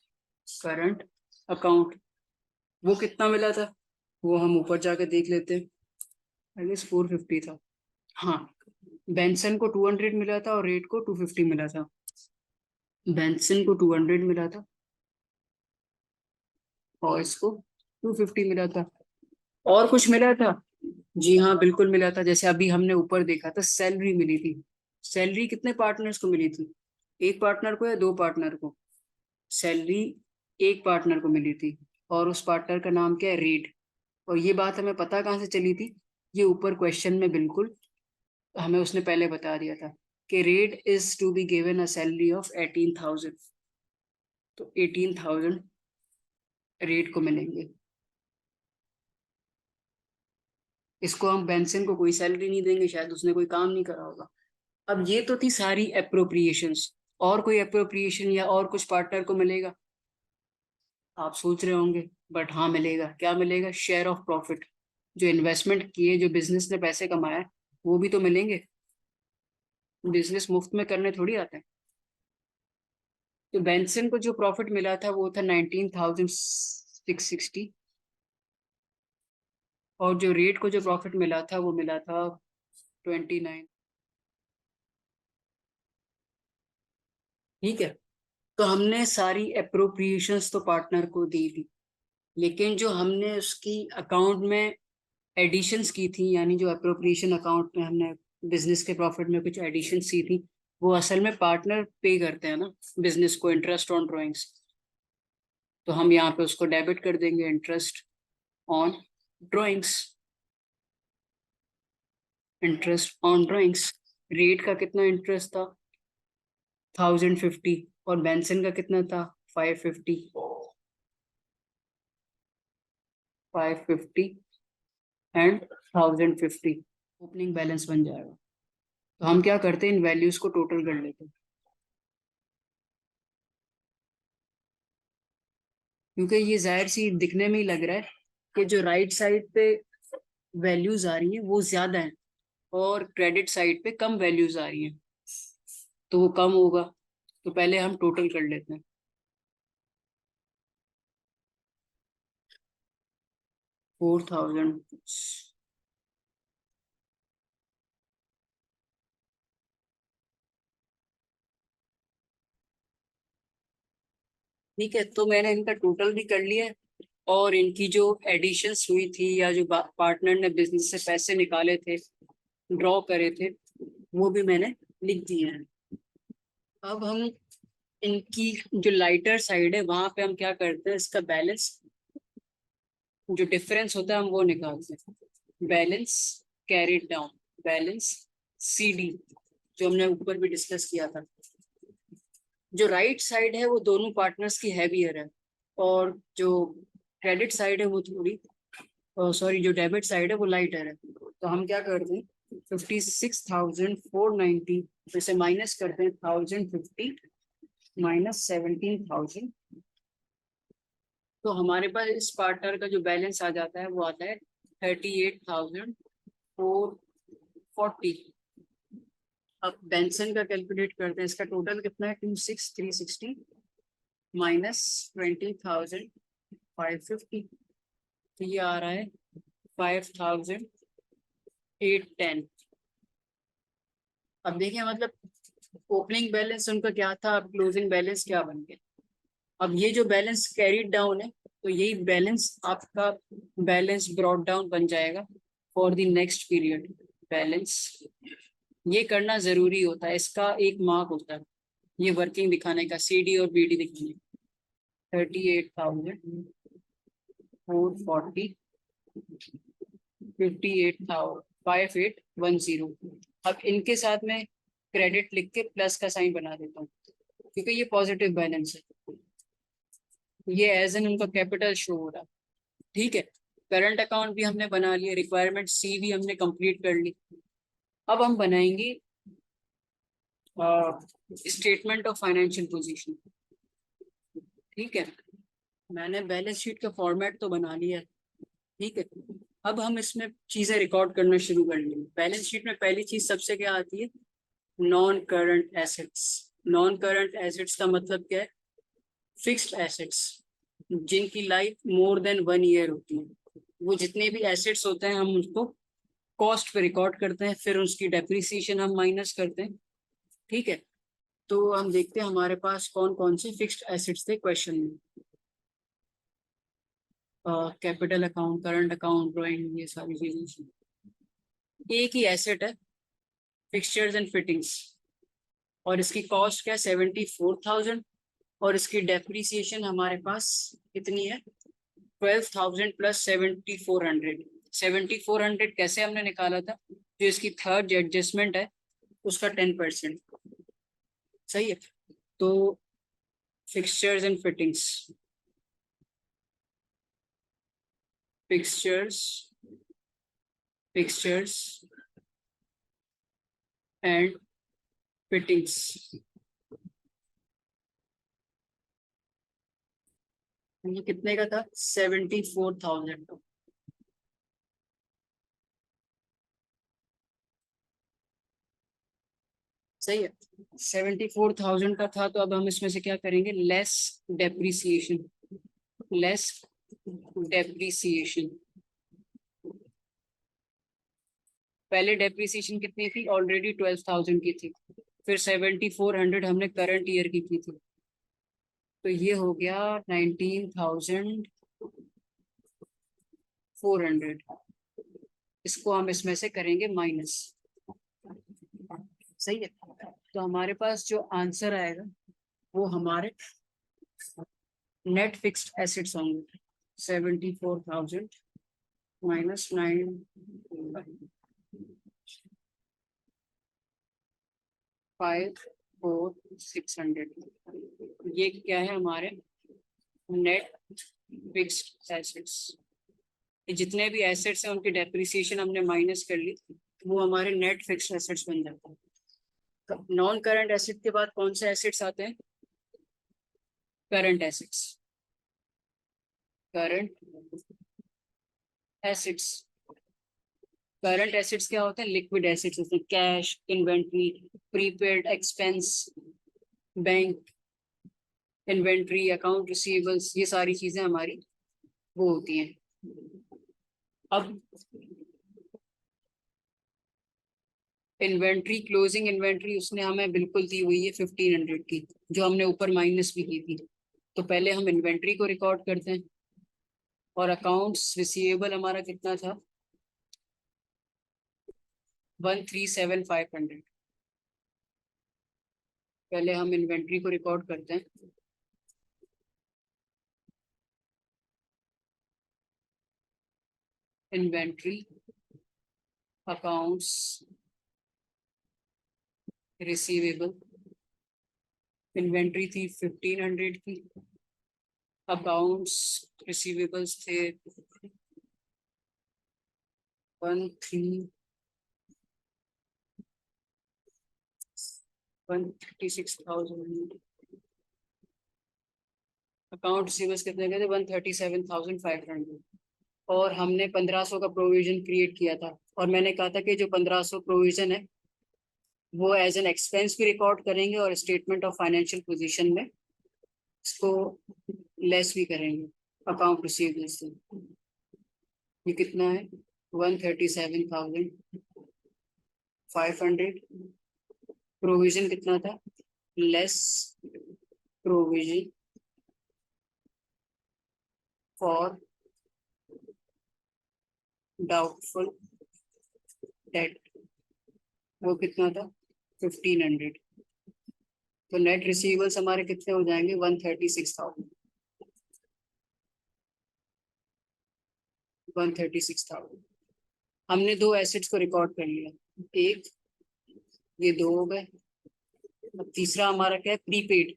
current account. वो कितना मिला था, वो हम ऊपर जाके देख लेते हैं। आई गेस 450 था। हाँ, बेंसन को 200 मिला था और रेड को 250 मिला था। बेंसन को 200 मिला था और इसको 250 मिला था। और कुछ मिला था? जी हाँ, बिल्कुल मिला था। जैसे अभी हमने ऊपर देखा था, सैलरी मिली थी। सैलरी कितने पार्टनर्स को मिली थी? एक पार्टनर को या दो पार्टनर को? सैलरी एक पार्टनर को मिली थी, और उस पार्टनर का नाम क्या है? रेड। और ये बात हमें पता कहाँ से चली थी? ये ऊपर क्वेश्चन में बिल्कुल हमें उसने पहले बता दिया था कि Red is to be given a salary of 18,000। तो 18,000 रेड को मिलेंगे। इसको हम बेंसन को कोई सैलरी नहीं देंगे, शायद उसने कोई काम नहीं करा होगा। अब ये तो थी सारी अप्रोप्रिएशंस। और कोई अप्रोप्रिएशन या और कुछ पार्टनर को मिलेगा? आप सोच रहे होंगे, बट हाँ मिलेगा। क्या मिलेगा? Share of profit. जो इन्वेस्टमेंट किए, जो बिजनेस ने पैसे कमाए, वो भी तो मिलेंगे। बिजनेस मुफ्त में करने थोड़ी आते हैं। तो बेंसन को जो प्रॉफिट मिला था वो था 19,660। और जो रेट को जो प्रॉफिट मिला था वो मिला था 29। ठीक है। तो हमने सारी अप्रोप्रिएशंस तो पार्टनर को दी थी, लेकिन जो हमने उसकी अकाउंट में एडिशंस की थी, यानी जो अप्रोप्रिएशन अकाउंट में हमने बिजनेस के प्रॉफिट में कुछ एडिशंस की थी, वो असल में पार्टनर पे करते हैं ना बिजनेस को, इंटरेस्ट ऑन ड्राइंग्स। तो हम यहाँ पे उसको डेबिट कर देंगे, interest on drawings. Interest on drawings. Rate का कितना इंटरेस्ट था? 1,050। और बेंसन का कितना था? 550। 550 एंड 1,050 ओपनिंग बैलेंस बन जाएगा। तो हम क्या करते हैं, इन वैल्यूज को टोटल कर लेते हैं, क्योंकि ये जाहिर सी दिखने में ही लग रहा है कि जो राइट साइड पे वैल्यूज आ रही हैं वो ज्यादा हैं, और क्रेडिट साइड पे कम वैल्यूज आ रही हैं, तो वो कम होगा। तो पहले हम टोटल कर लेते हैं। 4,000। ठीक है, तो मैंने इनका टोटल भी कर लिया है, और इनकी जो एडिशंस हुई थी, या जो पार्टनर ने बिजनेस से पैसे निकाले थे, ड्रॉ करे थे, वो भी मैंने लिख दिए हैं। अब हम इनकी जो लाइटर साइड है वहां पे हम क्या करते हैं, इसका बैलेंस जो डिफरेंस होता है हम वो निकालते हैं। Balance carried down, balance CD, जो हमने ऊपर भी डिस्कस किया था। जो राइट साइड है वो दोनों पार्टनर्स की हैवियर है, और जो क्रेडिट साइड है वो थोड़ी, सॉरी, जो डेबिट साइड है वो लाइटर है। तो हम क्या करते हैं, 56,490 में से माइनस करते हैं 1,050 माइनस 17,000। तो हमारे पास इस पार्टनर का जो बैलेंस आ जाता है वो आता है 38,440। अब बेंसन का कैलकुलेट करते हैं, इसका टोटल कितना है, 26,360 माइनस 20,550। तो ये आ रहा है 5,810। अब देखिए, मतलब ओपनिंग बैलेंस उनका क्या था, अब क्लोजिंग बैलेंस क्या बन गया। अब ये जो बैलेंस कैरीड डाउन है, तो यही बैलेंस आपका बैलेंस ब्रॉट डाउन बन जाएगा for the next period. Balance ये करना जरूरी होता है, इसका एक मार्क होता है ये वर्किंग दिखाने का, CD और BD दिखाने का। 38,440, 58,5810। अब इनके साथ में क्रेडिट लिख के प्लस का साइन बना देता हूँ, क्योंकि ये पॉजिटिव बैलेंस है। ये एज एन उनका कैपिटल शो हो रहा है। ठीक है। करंट अकाउंट भी हमने बना लिया, रिक्वायरमेंट C भी हमने कंप्लीट कर ली। अब हम बनाएंगे स्टेटमेंट ऑफ फाइनेंशियल पोजीशन। ठीक है। मैंने बैलेंस शीट का फॉर्मेट तो बना लिया है। ठीक है। अब हम इसमें चीजें रिकॉर्ड करना शुरू कर लेंगे। बैलेंस शीट में पहली चीज सबसे क्या आती है, non current assets. Non current assets का मतलब क्या है, फिक्स्ड एसेट्स जिनकी लाइफ मोर देन 1 ईयर होती है। वो जितने भी एसेट्स होते हैं हम उसको कॉस्ट पे रिकॉर्ड करते हैं, फिर उसकी डेप्रिसिएशन हम माइनस करते हैं। ठीक है, तो हम देखते हैं हमारे पास कौन कौन से फिक्स्ड एसेट्स थे क्वेश्चन में। Capital account, current account, drawing, ये सारी चीजें। एक ही एसेट है, फिक्सचर्स एंड फिटिंग्स, और इसकी कॉस्ट क्या है 74,000, और इसकी डेप्रिसिएशन हमारे पास कितनी है 12,000 प्लस 7,400। 7,400 कैसे हमने निकाला था, जो इसकी थर्ड एडजस्टमेंट है उसका 10%। सही है, तो fixtures and fittings, fixtures fixtures and fittings, ये कितने का था 74,000 का। सही है, 74,000 का था, तो अब हम इसमें से क्या करेंगे, लेस डेप्रिसिएशन, लेस डेप्रिसिएशन। पहले डेप्रिसिएशन कितनी थी, ऑलरेडी 12,000 की थी, फिर 7,400 हमने करंट ईयर की थी, तो ये हो गया 19,400। इसको हम इसमें से करेंगे माइनस। सही है, तो हमारे पास जो आंसर आएगा वो हमारे नेट फिक्स्ड एसेट्स होंगे 74,000 माइनस 9,54600। ये क्या है हमारे नेट फिक्स्ड एसेट्स। जितने भी एसेट्स हैं उनकी डेप्रिसिएशन हमने माइनस कर ली, वो हमारे नेट फिक्स्ड एसेट्स बन जाते हैं। नॉन करंट एसेट के बाद कौन से एसेट्स आते हैं, current assets. Current assets, current assets क्या होते हैं, लिक्विड एसेट्स होते हैं, cash, inventory, prepaid expense, bank, inventory, account receivables, ये सारी चीजें हमारी वो होती हैं। अब इन्वेंट्री, क्लोजिंग इन्वेंट्री उसने हमें बिल्कुल दी हुई है 1,500 की, जो हमने ऊपर माइनस भी की थी। तो पहले हम इन्वेंट्री को रिकॉर्ड करते हैं, और अकाउंट्स रिसीवेबल हमारा कितना था 1,37,500। पहले हम इन्वेंट्री को रिकॉर्ड करते हैं, इन्वेंट्री, अकाउंट्स रिसीवेबल, इन्वेंट्री थी 1,500 की, अकाउंट्स रिसीवेबल्स थे 136,000, अकाउंट रिसीवेबल्स कितने के थे 137,500, और हमने 1,500 का प्रोविजन क्रिएट किया था, और मैंने कहा था कि जो 1,500 प्रोविजन है वो एज एन एक्सपेंस भी रिकॉर्ड करेंगे, और स्टेटमेंट ऑफ फाइनेंशियल पोजीशन में इसको लेस भी करेंगे अकाउंट रिसीवेबल से। ये कितना है 137,500। प्रोविजन कितना था, less provision for doubtful date, वो कितना था 1,500। तो नेट रिसीवेबल्स हमारे कितने हो जाएंगे 136,000, 136,000। हमने दो एसेट्स को रिकॉर्ड कर लिया, एक, ये दो हो गए। अब तीसरा हमारा क्या है, प्रीपेड।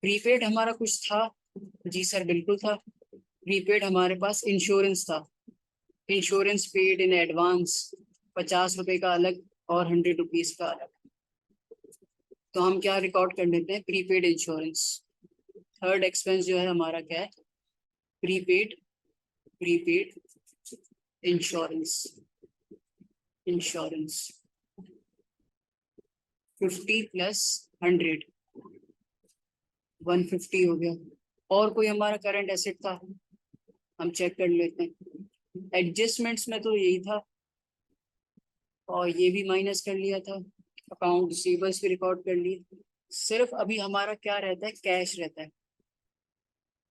प्रीपेड हमारा कुछ था, जी सर बिल्कुल था। प्रीपेड हमारे पास इंश्योरेंस था, इंश्योरेंस पेड इन एडवांस, 50 रुपए का अलग और 100 रुपीज का अलग। तो हम क्या रिकॉर्ड कर लेते हैं, प्रीपेड इंश्योरेंस। थर्ड एक्सपेंस जो है हमारा क्या है, prepaid, prepaid insurance, insurance 50 plus 100, 150 हो गया। और कोई हमारा करंट एसेट था, हम चेक कर लेते हैं। एडजस्टमेंट्स में तो यही था, और ये भी माइनस कर लिया था, अकाउंट रिसीवेबल्स भी रिकॉर्ड कर लिए। सिर्फ अभी हमारा क्या रहता है, कैश रहता है।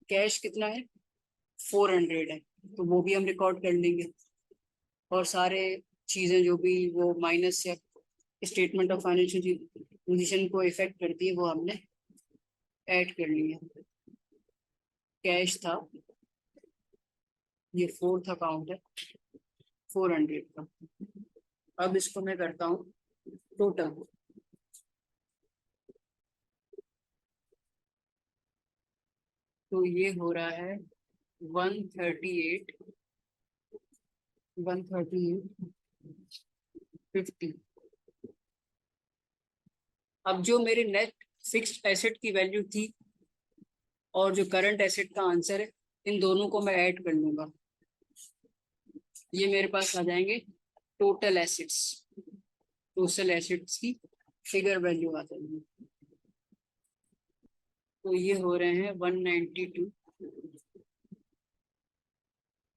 कैश कितना है, 400 है, तो वो भी हम रिकॉर्ड कर लेंगे। और सारे चीजें जो भी वो माइनस या स्टेटमेंट ऑफ फाइनेंशियल पोजीशन को इफेक्ट करती है वो हमने ऐड कर लिया। कैश था, ये फोर्थ अकाउंट है, 400 का। अब इसको मैं करता हूँ टोटल। तो ये हो रहा है 138, 138.50। अब जो मेरे नेट फिक्स्ड एसेट की वैल्यू थी और जो करंट एसेट का आंसर है, इन दोनों को मैं ऐड कर लूंगा। ये मेरे पास आ जाएंगे टोटल एसेट्स। टोटल एसेट्स की फिगर वैल्यू आ जाएगी। तो ये हो रहे हैं 192,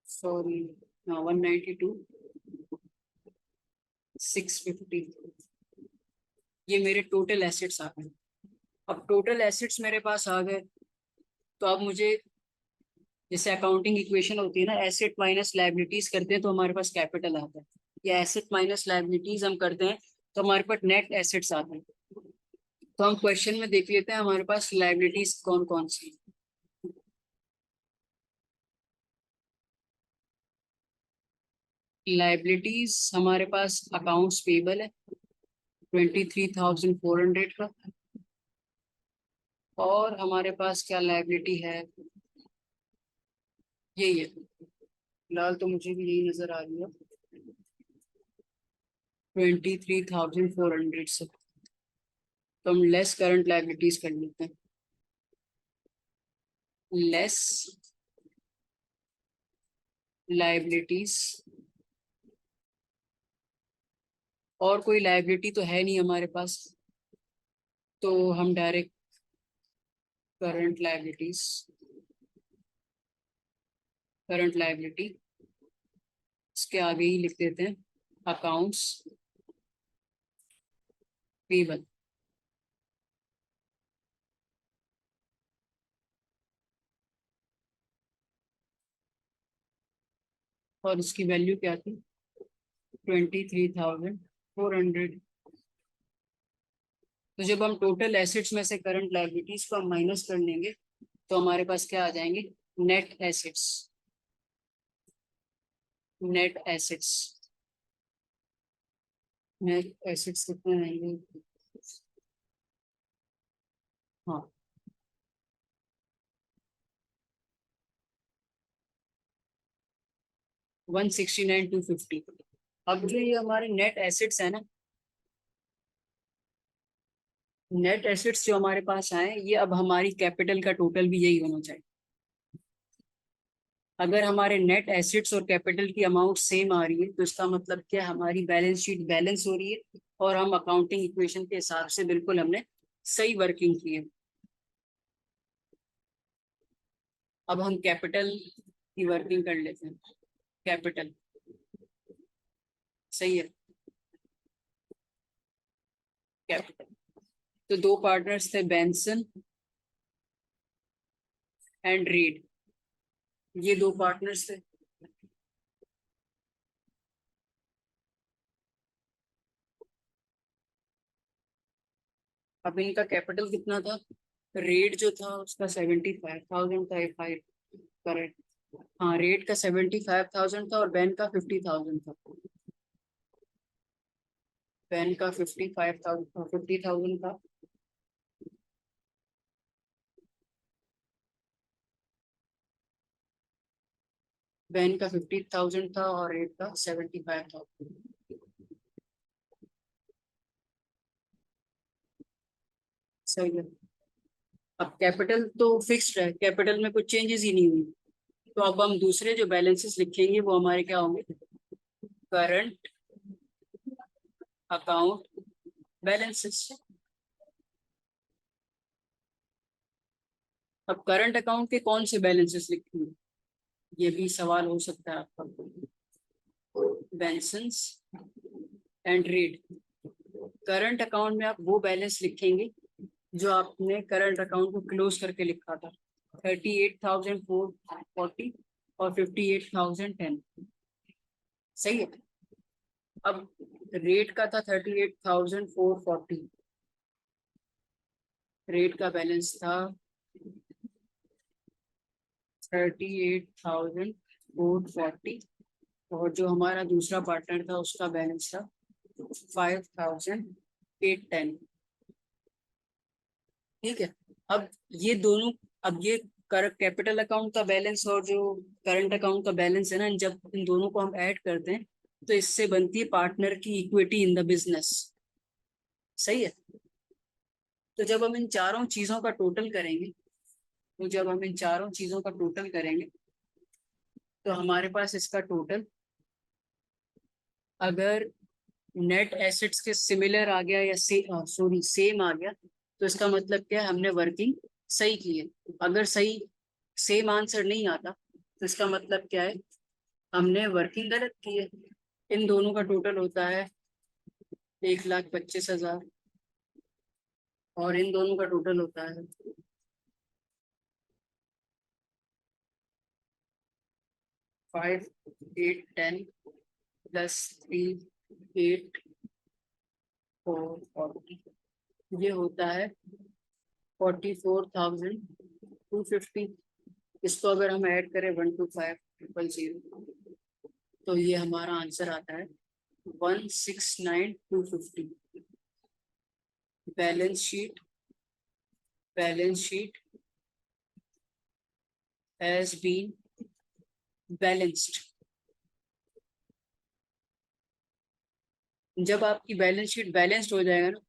सॉरी, हाँ 192,650। ये मेरे टोटल एसेट्स आ गए। अब टोटल एसेट्स मेरे पास आ गए, तो अब मुझे, जैसे अकाउंटिंग इक्वेशन होती है ना, एसेट माइनस लायबिलिटीज करते हैं तो हमारे पास कैपिटल आता है, या एसेट माइनस लायबिलिटीज हम करते हैं तो हमारे पास नेट एसेट्स आते हैं। तो हम क्वेश्चन में देख लेते हैं हमारे पास लायबिलिटीज कौन कौन सी। लायबिलिटीज हमारे पास अकाउंट्स पेबल है 23,400 का। और हमारे पास क्या लायबिलिटी है, यही है फिलहाल, तो मुझे भी यही नजर आ रही है 23,400 से। तो हम लेस करंट लायबिलिटीज कर लेते हैं, लेस लायबिलिटीज। और कोई लायबिलिटी तो है नहीं हमारे पास, तो हम direct current liabilities, current liability, इसके आगे ही लिख देते हैं अकाउंट्स पेबल। और इसकी वैल्यू क्या थी, 23,400। तो जब हम टोटल एसेट्स में से करंट लायबिलिटीज को हम माइनस कर लेंगे तो हमारे पास क्या आ जाएंगे, net assets. Net assets, net assets कितने आएंगे, हाँ 169,250। अब जो ये हमारे नेट एसेट्स है ना, नेट एसेट्स जो हमारे पास आए, ये अब हमारी कैपिटल का टोटल भी यही होना चाहिए। अगर हमारे नेट एसेट्स और कैपिटल की अमाउंट सेम आ रही है तो इसका मतलब क्या, हमारी बैलेंस शीट बैलेंस हो रही है और हम अकाउंटिंग इक्वेशन के हिसाब से बिल्कुल हमने सही वर्किंग की है। अब हम कैपिटल की वर्किंग कर लेते हैं। कैपिटल सही है, कैपिटल। तो दो पार्टनर्स थे, बेंसन एंड रीड, ये दो पार्टनर्स थे। अब इनका कैपिटल कितना था, रेट जो था उसका 75,000 था, एफ आई करेक्ट। हाँ, रेट का 75,000 था और बैन का 50,000 था। बैन का 55,000 था, 50,000 था। बैन का 50,000 था और रेट का 75,000। सही है। अब कैपिटल तो फिक्स्ड है, कैपिटल में कुछ चेंजेस ही नहीं हुई। तो अब हम दूसरे जो बैलेंसेस लिखेंगे वो हमारे क्या होंगे, करंट अकाउंट बैलेंसेस। अब करंट अकाउंट के कौन से बैलेंसेस लिखेंगे, ये भी सवाल हो सकता है आपका। बेंसन्स एंड रेट। करंट अकाउंट में आप वो बैलेंस लिखेंगे जो आपने करंट अकाउंट को क्लोज करके लिखा था, 38,440 और 58,010। सही है। अब रेट का था 38,440, रेट का बैलेंस था 38,440 और जो हमारा दूसरा पार्टनर था उसका बैलेंस था 5,810। ठीक है। अब ये दोनों, अब ये कैपिटल अकाउंट का बैलेंस और जो करंट अकाउंट का बैलेंस है ना, जब इन दोनों को हम ऐड करते हैं तो इससे बनती है पार्टनर की इक्विटी इन द बिजनेस। सही है। तो जब हम इन चारों चीजों का टोटल करेंगे, तो हमारे पास इसका टोटल, अगर नेट एसेट्स के सिमिलर आ गया या सेम आ गया, तो इसका मतलब क्या है, हमने वर्किंग सही की है। अगर सही सेम आंसर नहीं आता तो इसका मतलब क्या है, हमने वर्किंग गलत की है। इन दोनों का टोटल होता है 1,25,000 और इन दोनों का टोटल होता है 5,810 प्लस 3,840, ये होता है 44,250। इसको अगर हम ऐड करें 125,000 तो ये हमारा आंसर आता है 169,250। Balance sheet has been balanced. जब आपकी बैलेंस शीट बैलेंस्ड हो जाएगा ना,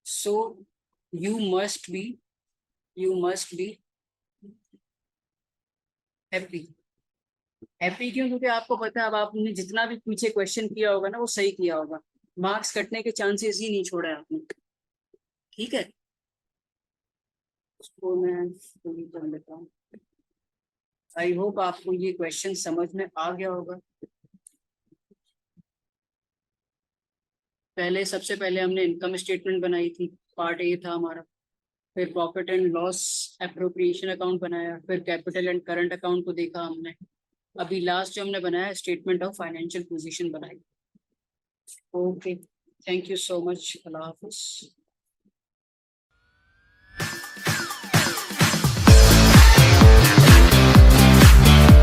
so you must be happy. Happy क्यों? क्योंकि आपको पता है अब आपने जितना भी पीछे क्वेश्चन किया होगा ना वो सही किया होगा, मार्क्स कटने के चांसेस ही नहीं छोड़ा आपने। ठीक है, उसको मैं पूरी कर लेता हूँ। आई होप आपको ये क्वेश्चन समझ में आ गया होगा। सबसे पहले हमने इनकम स्टेटमेंट बनाई थी, पार्ट ए था हमारा। फिर profit and loss appropriation account बनाया, फिर कैपिटल एंड करंट अकाउंट को देखा हमने। अभी लास्ट जो हमने बनाया स्टेटमेंट ऑफ फाइनेंशियल पोजीशन बनाई। Okay, thank you so much. Allah Hafiz.